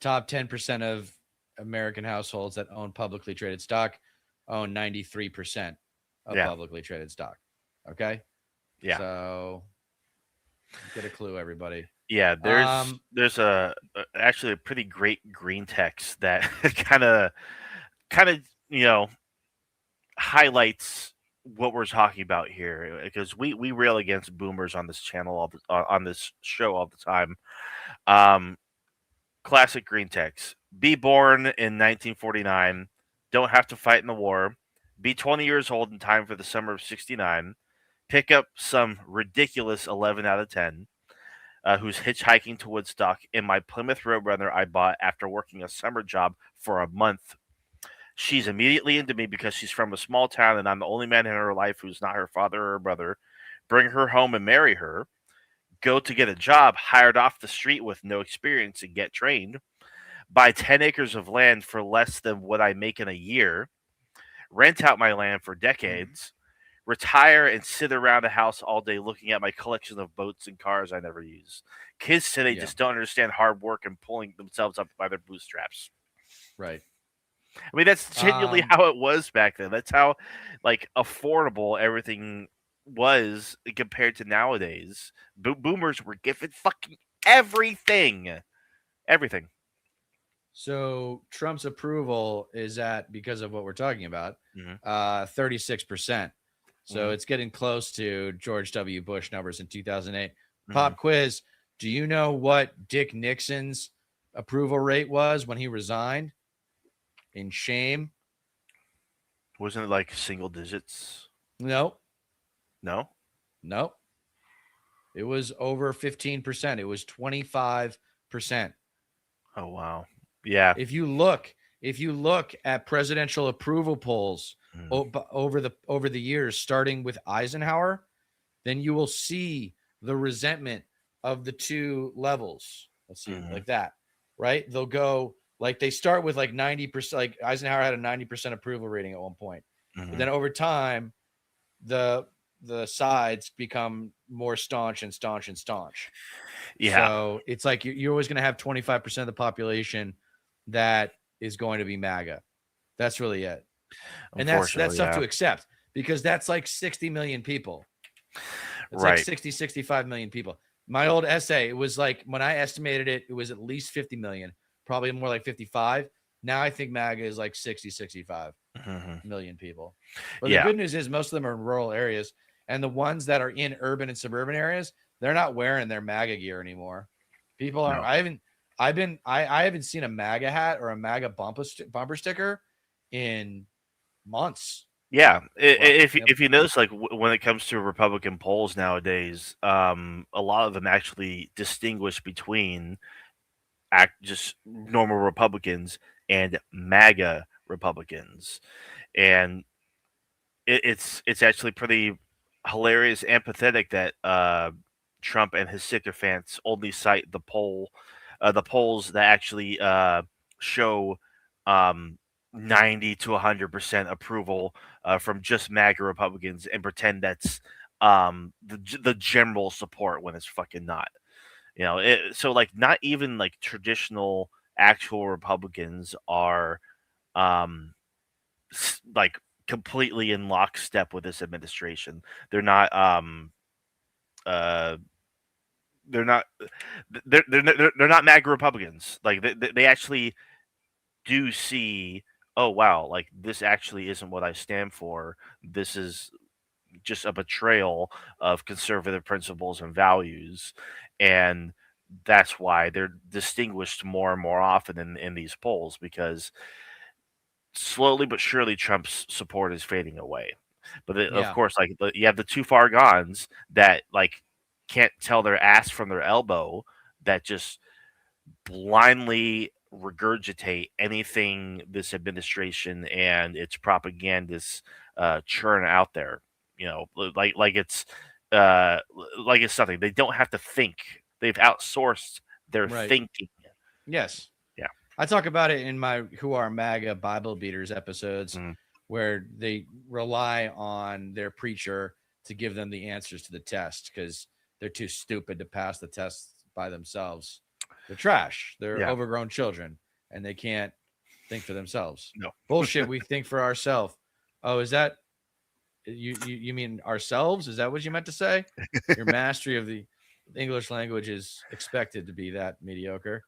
Top 10% of American households that own publicly traded stock own 93% of Yeah. publicly traded stock. Okay. Yeah. So get a clue, everybody. Yeah, there's actually a pretty great green text that kind of highlights what we're talking about here because we rail against boomers on this channel on this show all the time. Classic green text: be born in 1949, don't have to fight in the war, be 20 years old in time for the summer of '69, pick up some ridiculous 11 out of 10. Who's hitchhiking to Woodstock in my Plymouth Roadrunner I bought after working a summer job for a month. She's immediately into me because she's from a small town and I'm the only man in her life who's not her father or her brother. Bring her home and marry her. Go to get a job hired off the street with no experience and get trained. Buy 10 acres of land for less than what I make in a year. Rent out my land for decades. Retire and sit around the house all day looking at my collection of boats and cars I never use. Kids today just don't understand hard work and pulling themselves up by their bootstraps. Right. I mean, that's genuinely how it was back then. That's how, affordable everything was compared to nowadays. Boomers were given fucking everything. Everything. So Trump's approval is at, because of what we're talking about, 36%. So it's getting close to George W. Bush numbers in 2008. Pop quiz. Do you know what Dick Nixon's approval rate was when he resigned? In shame. Wasn't it like single digits? No. No? No. It was over 15%. It was 25%. Oh, wow. Yeah. If you look at presidential approval polls over the years, starting with Eisenhower, then you will see the resentment of the two levels. Let's see, like that, right? They'll go they start with 90%. Like Eisenhower had a 90% approval rating at one point, but then over time, the the sides become more staunch and staunch and staunch. Yeah. So it's like you're always going to have 25% of the population that is going to be MAGA. That's really it. And that's tough to accept because that's like 60 million people. It's like 60, 65 million people. My old essay, it was like, when I estimated it, it was at least 50 million, probably more like 55. Now I think MAGA is like 60, 65 million people. But the good news is most of them are in rural areas. And the ones that are in urban and suburban areas, they're not wearing their MAGA gear anymore. People are, I haven't seen a MAGA hat or a MAGA bumper sticker in months. Yeah, if you notice, like when it comes to Republican polls nowadays, a lot of them actually distinguish between just normal Republicans and MAGA Republicans, and it's actually pretty hilarious and pathetic that Trump and his sycophants only cite the polls that actually show 90 to 100% approval from just MAGA Republicans and pretend that's the general support when it's fucking not. So like not even like traditional actual Republicans are like completely in lockstep with this administration. They're not they're not they're not MAGA Republicans. Like they actually do see, oh wow, like this actually isn't what I stand for. This is just a betrayal of conservative principles and values, and that's why they're distinguished more and more often in these polls, because slowly but surely Trump's support is fading away. But of course, like you have the too far gones that like can't tell their ass from their elbow, that just blindly regurgitate anything this administration and its propagandists churn out there. Like it's nothing. They don't have to think. They've outsourced their thinking. Yes. Yeah. I talk about it in my Who Are MAGA Bible Beaters episodes, where they rely on their preacher to give them the answers to the test because they're too stupid to pass the test by themselves. They're trash. They're overgrown children, and they can't think for themselves. No. Bullshit. We think for ourselves. Oh, is that you mean ourselves? Is that what you meant to say? Your mastery of the English language is expected to be that mediocre.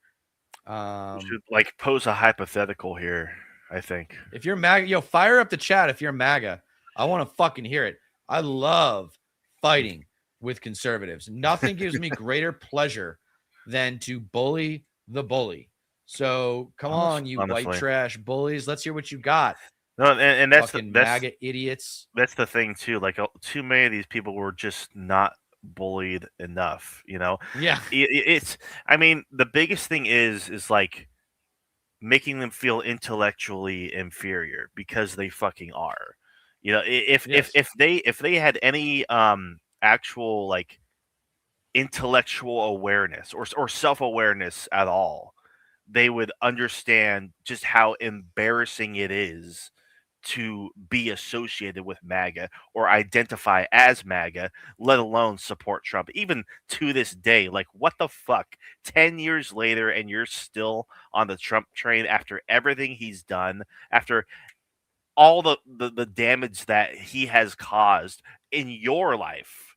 We should like pose a hypothetical here, I think. If you're MAGA, fire up the chat if you're MAGA. I want to fucking hear it. I love fighting with conservatives. Nothing gives me greater pleasure than to bully the bully. So come on, you white trash bullies. Let's hear what you got. No, and that's fucking MAGA idiots. That's the thing too. Like too many of these people were just not bullied enough. Yeah. It's. I mean, the biggest thing is like making them feel intellectually inferior, because they fucking are. If they had any actual like intellectual awareness or self-awareness at all, they would understand just how embarrassing it is to be associated with MAGA or identify as MAGA, let alone support Trump. Even to this day, like what the fuck? 10 years later and you're still on the Trump train after everything he's done, after all the damage that he has caused in your life.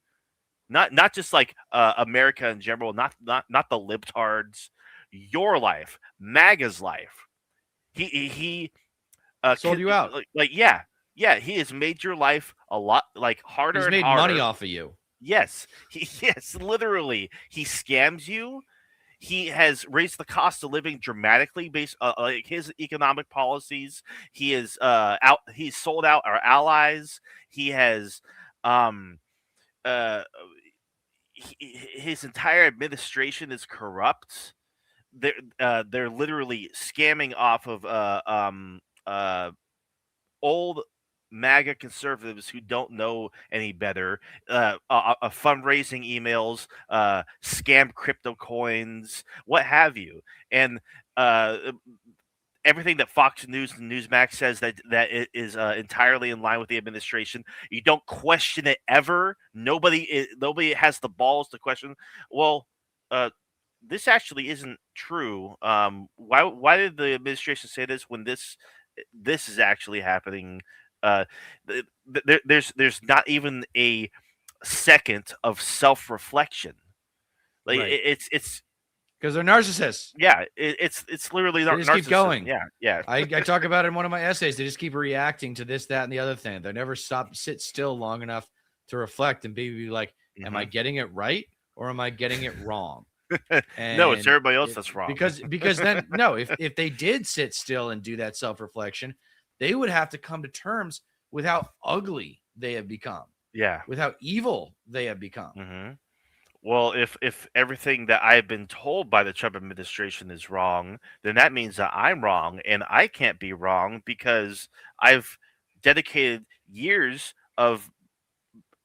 Not just like America in general, not the libtards, your life, MAGA's life. He sold you out. He has made your life a lot like harder. He's made money off of you. Yes, literally. He scams you. He has raised the cost of living dramatically based like his economic policies. He is he's sold out our allies. He has his entire administration is corrupt. They're literally scamming off of old MAGA conservatives who don't know any better, fundraising emails, scam crypto coins, what have you. And everything that Fox News and Newsmax says that it is entirely in line with the administration. You don't question it ever. Nobody has the balls to question. Well, this actually isn't true. Why did the administration say this when this is actually happening? There's not even a second of self reflection. Like Right. it's Because they're narcissists. yeah, it's literally They just keep narcissism. going. Yeah. I talk about it in one of my essays. They just keep reacting to this, that, and the other thing. They never sit still long enough to reflect and be like, am I getting it right or am I getting it wrong? No, it's everybody else that's wrong. Because then no, if they did sit still and do that self-reflection, they would have to come to terms with how ugly they have become. Yeah. With how evil they have become. Mm-hmm. Well, if everything that I've been told by the Trump administration is wrong, then that means that I'm wrong, and I can't be wrong because I've dedicated years of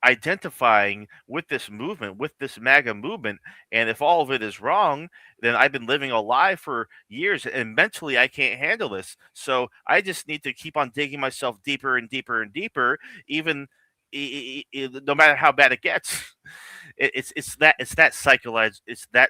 identifying with this movement, with this MAGA movement, and if all of it is wrong, then I've been living a lie for years, and mentally I can't handle this. So I just need to keep on digging myself deeper and deeper and deeper, even no matter how bad it gets. It's that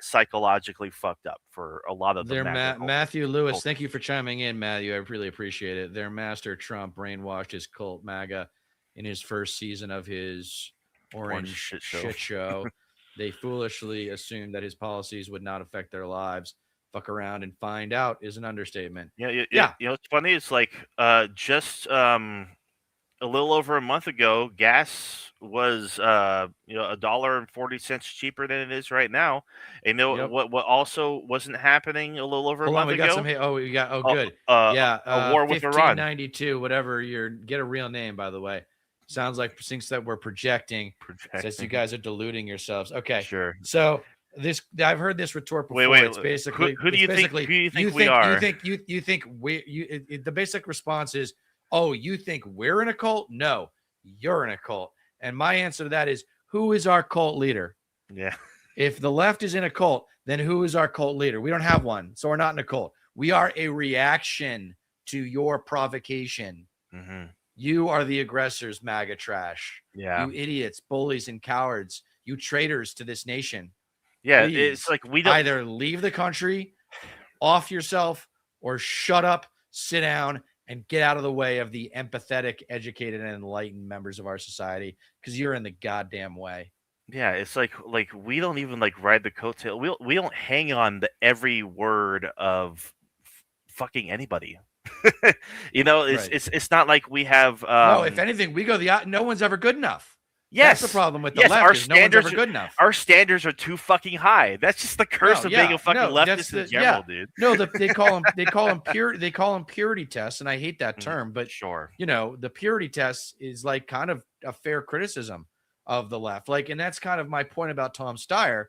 psychologically fucked up for a lot of the Matthew Lewis. Thank you for chiming in, Matthew. I really appreciate it. Their master Trump brainwashed his cult MAGA in his first season of his orange shit show. They foolishly assumed that his policies would not affect their lives. Fuck around and find out is an understatement. Yeah. You know, it's funny. It's like just a little over a month ago, gas was $1.40 cheaper than it is right now. And you know what also wasn't happening a little over a month ago? Good. A war with Iran. 1592, whatever. Get a real name, by the way. Sounds like things that we're projecting. Says you guys are deluding yourselves. Okay, sure. So I've heard this retort before. Wait. It's basically who do you think we are? You think the basic response is, oh, you think we're in a cult? No, you're in a cult. And my answer to that is, who is our cult leader? Yeah. If the left is in a cult, then who is our cult leader? We don't have one, so we're not in a cult. We are a reaction to your provocation. Mm-hmm. You are the aggressors, MAGA trash. Yeah. You idiots, bullies, and cowards. You traitors to this nation. Yeah, Please, it's like we don't either leave the country, off yourself, or shut up, sit down, and get out of the way of the empathetic, educated, and enlightened members of our society, because you're in the goddamn way. Yeah, it's like we don't even ride the coattail. We don't hang on to every word of fucking anybody. You know, it's not like we have. No, if anything, we go no one's ever good enough. Yes, that's the problem with the left. No one's ever good enough. Our standards are too fucking high. That's just the curse of being a fucking leftist in general, dude. No, they call them purity tests, and I hate that term, but sure, you know, the purity test is like kind of a fair criticism of the left. Like, and that's kind of my point about Tom Steyer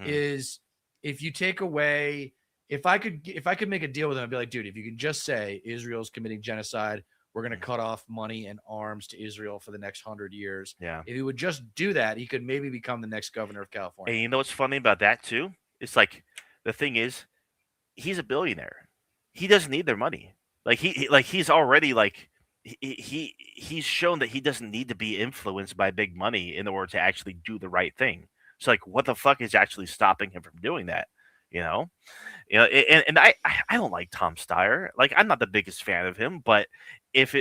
is if you take away, if I could make a deal with him, I'd be like, dude, if you can just say Israel's committing genocide, we're going to cut off money and arms to Israel for the next 100 years. Yeah. If he would just do that, he could maybe become the next governor of California. And you know what's funny about that too? It's like, the thing is, he's a billionaire. He doesn't need their money. He's already he's shown that he doesn't need to be influenced by big money in order to actually do the right thing. So what the fuck is actually stopping him from doing that? You know, and I don't like Tom Steyer. I'm not the biggest fan of him, but if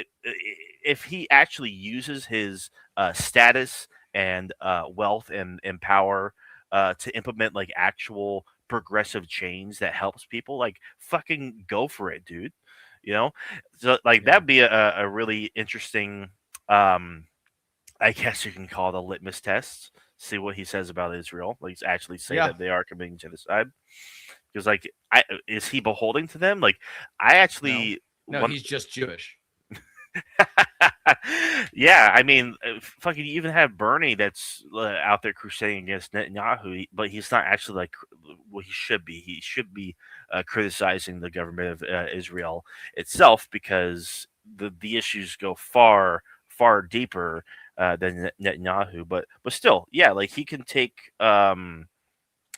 he actually uses his status and wealth and power to implement actual progressive change that helps people, fucking go for it, dude. You know, so that'd be a really interesting, I guess you can call it a litmus test. See what he says about Israel. Actually say that they are committing genocide. Because is he beholden to them? I actually no, he's just Jewish. Yeah, I mean, fucking you even have Bernie that's out there crusading against Netanyahu, but he's not actually what he should be. He should be criticizing the government of Israel itself, because the issues go far deeper than Netanyahu. But still, yeah, he can take from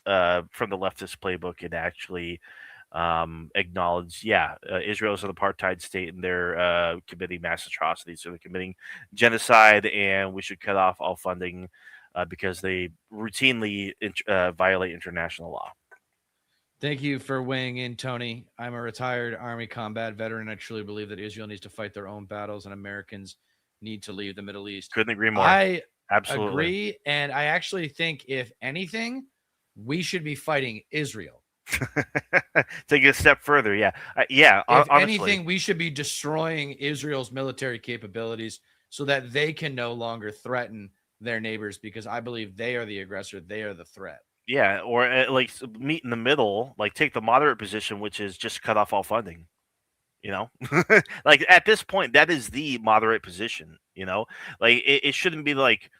the leftist playbook and actually acknowledge, Israel is an apartheid state and they're committing mass atrocities. So they're committing genocide, and we should cut off all funding because they routinely violate international law. Thank you for weighing in, Tony. I'm a retired Army combat veteran. I truly believe that Israel needs to fight their own battles and Americans need to leave the Middle East. Couldn't agree more. I Absolutely agree. And I actually think, if anything, we should be fighting Israel. Take it a step further. If honestly, anything, we should be destroying Israel's military capabilities so that they can no longer threaten their neighbors, because I believe they are the aggressor. They are the threat. Yeah, or like meet in the middle, like take the moderate position, which is just cut off all funding. Like at this point, that is the moderate position. Like it shouldn't be like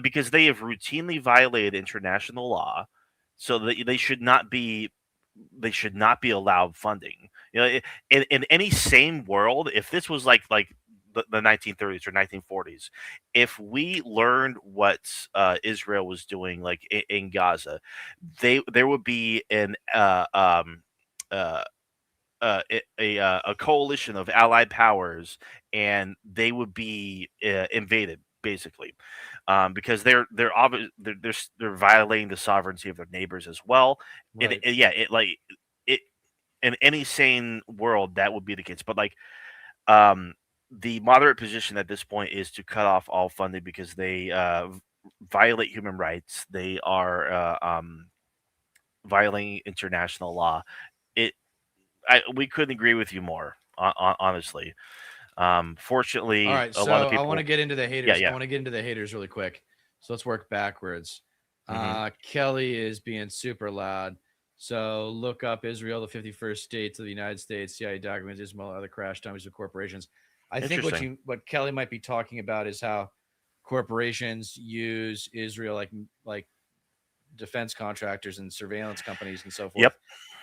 because they have routinely violated international law, so that they should not be allowed funding. In any sane world, if this was like the 1930s or 1940s, if we learned what Israel was doing, like in Gaza, there would be a coalition of allied powers, and they would be invaded basically, because they're violating the sovereignty of their neighbors as well. Right. In any sane world, that would be the case. But the moderate position at this point is to cut off all funding because they violate human rights. They are violating international law. We couldn't agree with you more, honestly. Fortunately, all right, a lot of people. I want to get into the haters. Yeah. I want to get into the haters really quick. So let's work backwards. Mhm. Kelly is being super loud. So look up Israel, the 51st state to the United States, CIA documents, Israel, other crash dummies of corporations. I think what Kelly might be talking about is how corporations use Israel like defense contractors and surveillance companies and so forth. Yep.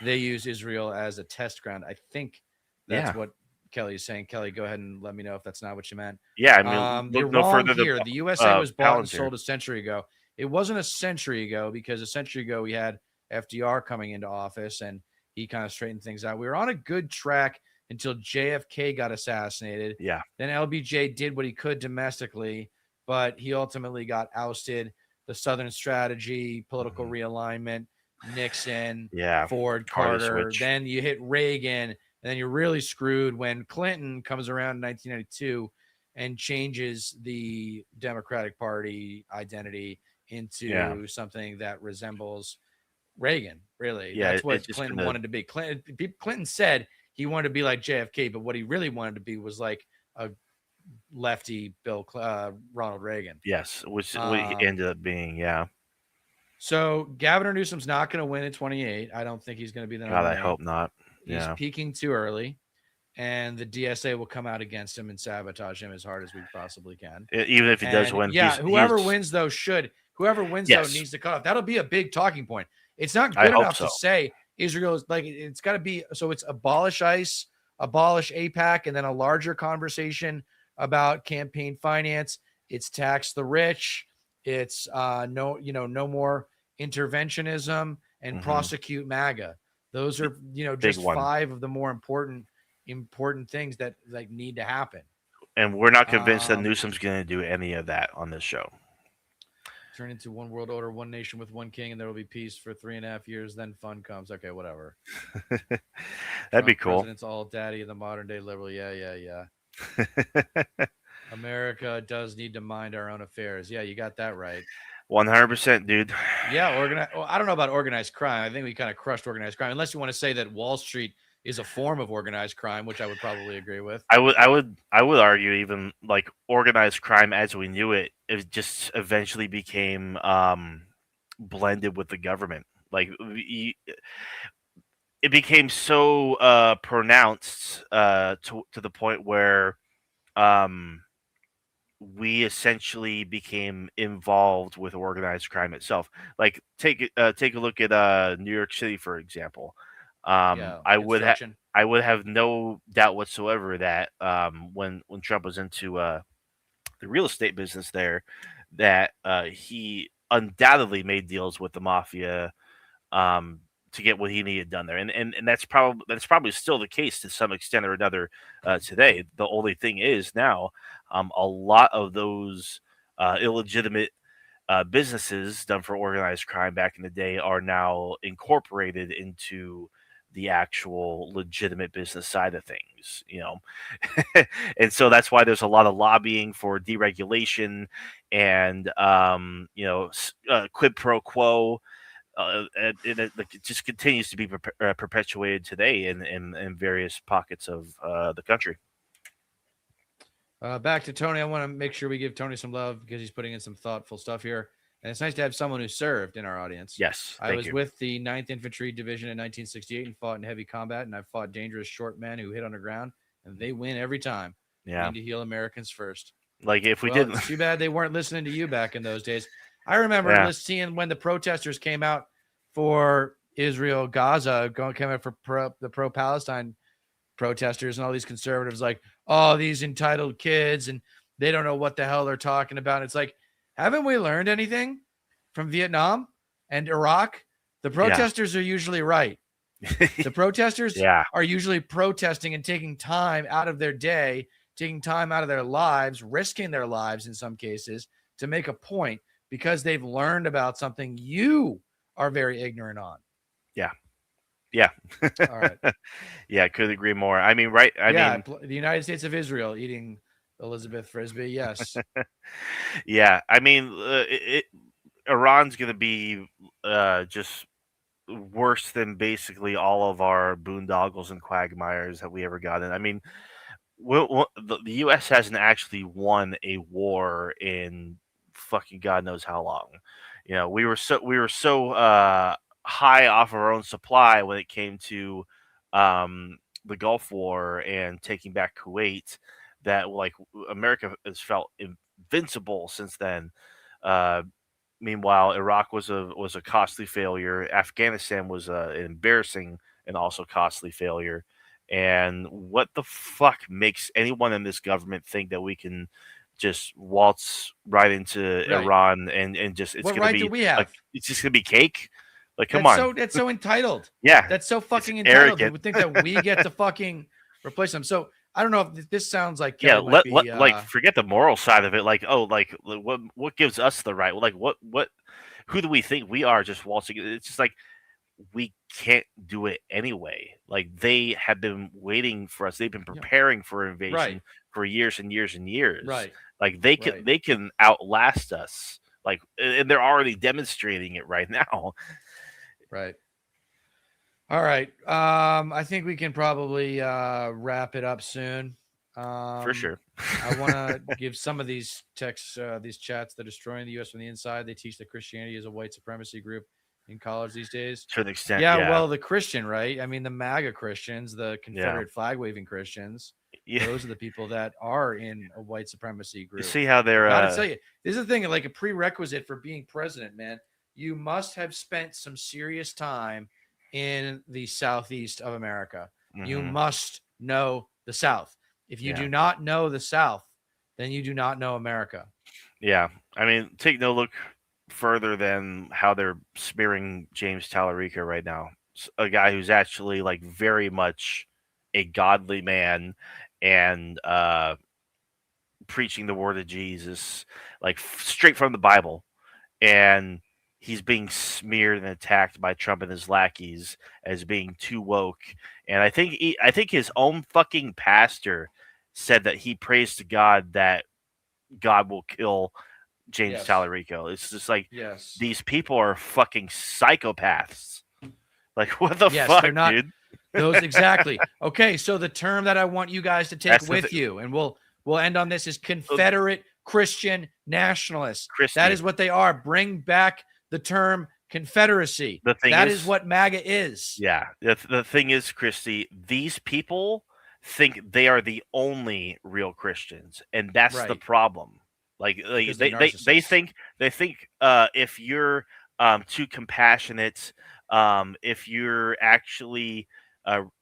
They use Israel as a test ground. I think that's what Kelly is saying. Kelly, go ahead and let me know if that's not what you meant. Yeah, I mean, you're look no wrong further here. The USA was bought and Palantir. sold a century ago. It wasn't a century ago, because a century ago we had FDR coming into office and he kind of straightened things out. We were on a good track until JFK got assassinated. Yeah. Then LBJ did what he could domestically, but he ultimately got ousted. The Southern strategy, political realignment, Nixon, Ford, Carter. Then you hit Reagan, and then you're really screwed when Clinton comes around in 1992 and changes the Democratic Party identity into something that resembles Reagan. Really, that's what Clinton wanted to be. Clinton said he wanted to be like JFK, but what he really wanted to be was like a lefty Ronald Reagan. Yes, which he ended up being. So Gavin Newsom's not going to win in 28. I don't think he's going to be the nominee. God, I hope not. He's peaking too early, and the DSA will come out against him and sabotage him as hard as we possibly can. Even if he does win. Whoever wins though needs to cut off. That'll be a big talking point. It's not good enough to say Israel is like, it's got to be, so it's abolish ICE, abolish AIPAC, and then a larger conversation about campaign finance. It's tax the rich. It's no more interventionism, and prosecute MAGA. Those are just five of the more important things that need to happen. And we're not convinced that Newsom's going to do any of that on this show. Turn into one world order, one nation with one king, and there will be peace for 3.5 years. Then fun comes. Okay, whatever. That'd be cool. President's all daddy of the modern day liberal. Yeah. America does need to mind our own affairs. Yeah, you got that right. 100%, dude. Yeah, I don't know about organized crime. I think we kind of crushed organized crime, unless you want to say that Wall Street is a form of organized crime, which I would probably agree with. I would argue even like organized crime as we knew it just eventually became blended with the government. Like it became so pronounced to the point where we essentially became involved with organized crime itself. Like take a look at New York City, for example. I would have no doubt whatsoever that when Trump was into the real estate business there, that he undoubtedly made deals with the mafia to get what he needed done there, and that's probably still the case to some extent or another today. The only thing is now, a lot of those illegitimate businesses done for organized crime back in the day are now incorporated into the actual legitimate business side of things, and so that's why there's a lot of lobbying for deregulation and quid pro quo. And it just continues to be perpetuated today in various pockets of the country. Back to Tony. I want to make sure we give Tony some love because he's putting in some thoughtful stuff here. And it's nice to have someone who served in our audience. Yes. I was with the 9th Infantry Division in 1968 and fought in heavy combat. And I fought dangerous short men who hit on the ground. And they win every time. Yeah. We need to heal Americans first. Like if we didn't. It's too bad they weren't listening to you back in those days. I remember seeing when the protesters came out for Israel, Gaza, came out for the pro-Palestine protesters, and all these conservatives like, oh, these entitled kids, and they don't know what the hell they're talking about. It's like, haven't we learned anything from Vietnam and Iraq? The protesters are usually right. The protesters are usually protesting and taking time out of their day, taking time out of their lives, risking their lives in some cases to make a point because they've learned about something you are very ignorant on. Yeah. All right. Yeah, I could agree more. I mean, right. I mean, the United States of Israel eating Elizabeth Frisbee. Yes. Yeah. I mean, Iran's going to be just worse than basically all of our boondoggles and quagmires that we ever got in. I mean, the U.S. hasn't actually won a war in fucking God knows how long. We were so high off of our own supply when it came to the Gulf War and taking back Kuwait that like America has felt invincible since then. Meanwhile, Iraq was a costly failure. Afghanistan was an embarrassing and also costly failure. And what the fuck makes anyone in this government think that we can just waltz right into Iran and just it's what gonna right be do we have? It's just gonna be cake? Like, come on. on. That's so entitled. Yeah. That's so fucking entitled. Arrogant. You would think that we get to fucking replace them. So I don't know if this sounds like like forget the moral side of it. Like, what gives us the right? Like, what who do we think we are? Just waltzing? It's just like we can't do it anyway. Like they have been waiting for us. They've been preparing for invasion for years and years and years. Right. Like they can outlast us. Like, and they're already demonstrating it right now. Right. All right. I think we can probably wrap it up soon. For sure. I want to give some of these texts, these chats, that are destroying the U.S. from the inside. They teach that Christianity is a white supremacy group in college these days. To an extent, yeah. Well, the Christian, right? I mean, the MAGA Christians, the Confederate flag waving Christians. Yeah. Those are the people that are in a white supremacy group. You see how they're. I gotta tell you, this is the thing. Like a prerequisite for being president, man. You must have spent some serious time in the Southeast of America. Mm-hmm. You must know the South. If you do not know the South, then you do not know America. Yeah. I mean, take no look further than how they're smearing James Tallarico right now. A guy who's actually like very much a godly man and preaching the word of Jesus, like straight from the Bible. And he's being smeared and attacked by Trump and his lackeys as being too woke. And I think his own fucking pastor said that he prays to God that God will kill James Tallarico. It's just like these people are fucking psychopaths. Like, what the fuck, they're not, dude? Those exactly. Okay, so the term that I want you guys to take with you, and we'll end on this, is Confederate Christian nationalists. That is what they are. Bring back the term Confederacy. That is what MAGA is. Yeah. The thing is, Christy, these people think they are the only real Christians, and that's the problem. Like they think if you're too compassionate, if you're actually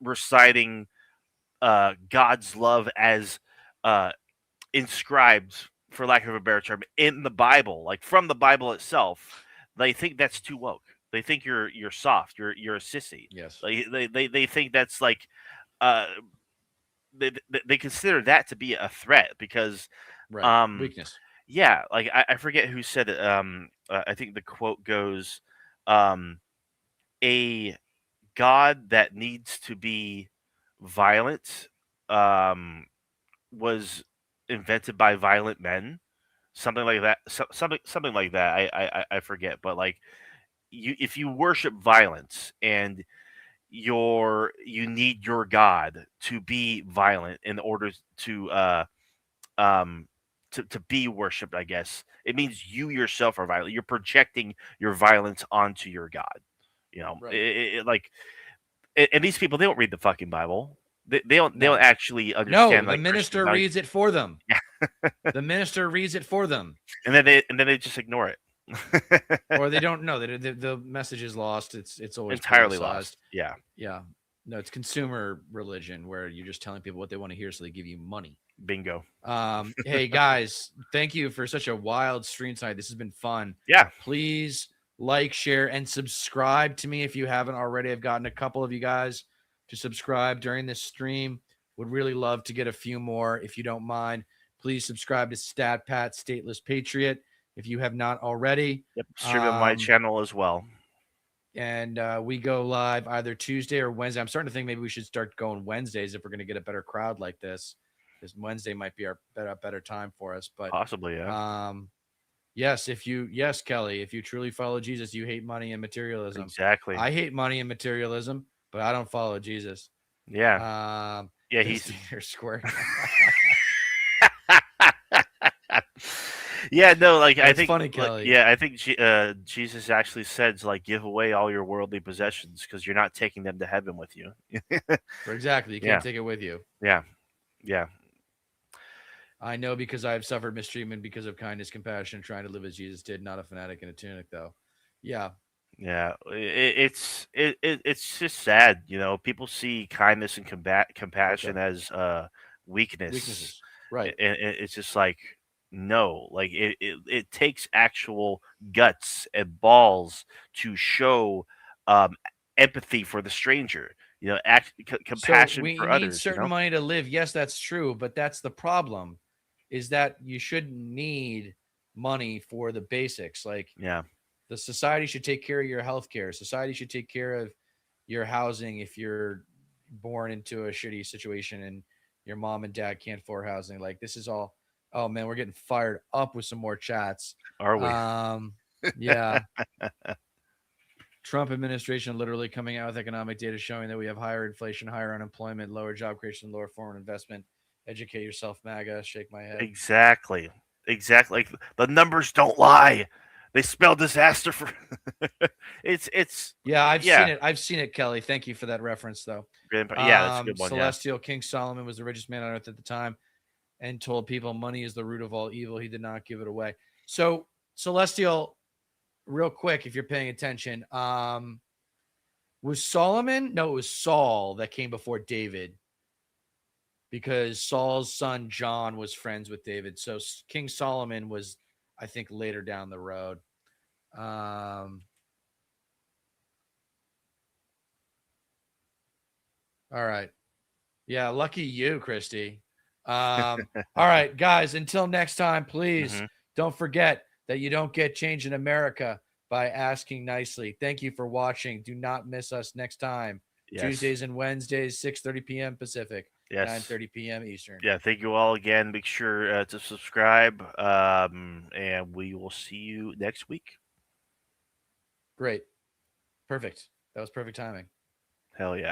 reciting God's love as inscribed, for lack of a better term, in the Bible, like from the Bible itself, they think that's too woke. They think you're soft. You're a sissy. Yes. Like they think that's like uh they consider that to be a threat because Right. um Weakness. yeah, like I forget who said it. I think the quote goes, um, "A god that needs to be violent, um, was invented by violent men." Something like that. Something like that. I forget, but like if you worship violence and you need your god to be violent in order um to be worshipped, I guess it means you yourself are violent. You're projecting your violence onto your god. Right. Like, and these people, they don't read the fucking Bible. They don't No. actually No, understand the like Christian minister values. reads it for them. The minister reads it for them. And then they just ignore it. Or they don't know that the message is lost. It's always Entirely politicized. lost. Yeah. Yeah. No, it's consumer religion where you're just telling people what they want to hear so they give you money. Bingo. Hey guys, thank you for such a wild stream tonight. This has been fun. Yeah. Please like, share, and subscribe to me if you haven't already. I've gotten a couple of you guys to subscribe during this stream. Would really love to get a few more if you don't mind. Please subscribe to Stat Pat Stateless Patriot if you have not already. Yep. Stream on my channel as well. And we go live either Tuesday or Wednesday. I'm starting to think maybe we should start going Wednesdays if we're going to get a better crowd like this. Because Wednesday might be our better time for us. But possibly, yeah. Yes, yes, Kelly, if you truly follow Jesus, you hate money and materialism. Exactly. I hate money and materialism, but I don't follow Jesus. Yeah. Yeah, he's square. Yeah, no, like That's I think funny, Kelly. Yeah, I think Jesus actually said to like give away all your worldly possessions because you're not taking them to heaven with you. Exactly, you can't take it with you. Yeah. Yeah. I know because I've suffered mistreatment because of kindness, compassion, trying to live as Jesus did, not a fanatic in a tunic, though. Yeah. Yeah, it's just sad, People see kindness and compassion as weaknesses, right? And it's just like no, like it takes actual guts and balls to show empathy for the stranger, compassion so for we need others. certain money to live. Yes, that's true, but that's the problem. Is that you shouldn't need money for the basics. Like, the society should take care of your health care. Society should take care of your housing if you're born into a shitty situation and your mom and dad can't afford housing. Like, this is all, oh man, we're getting fired up with some more chats. Are we? Yeah. Trump administration literally coming out with economic data showing that we have higher inflation, higher unemployment, lower job creation, lower foreign investment. Educate yourself, MAGA. Shake my head. Exactly. Like the numbers don't lie. They spell disaster for it's yeah, I've seen it. I've seen it, Kelly. Thank you for that reference, though. Yeah, that's a good one. Celestial King Solomon was the richest man on earth at the time and told people money is the root of all evil. He did not give it away. So, Celestial, real quick, if you're paying attention, was Solomon? No, it was Saul that came before David. Because Saul's son John was friends with David. So King Solomon was, I think, later down the road. All right. Yeah, lucky you, Christy. All right, guys, until next time, please don't forget that you don't get change in America by asking nicely. Thank you for watching. Do not miss us next time. Yes. Tuesdays and Wednesdays, 6:30 p.m. Pacific. Yes. 9:30 p.m. Eastern. Yeah, thank you all again. Make sure to subscribe, and we will see you next week. Great. Perfect. That was perfect timing. Hell yeah.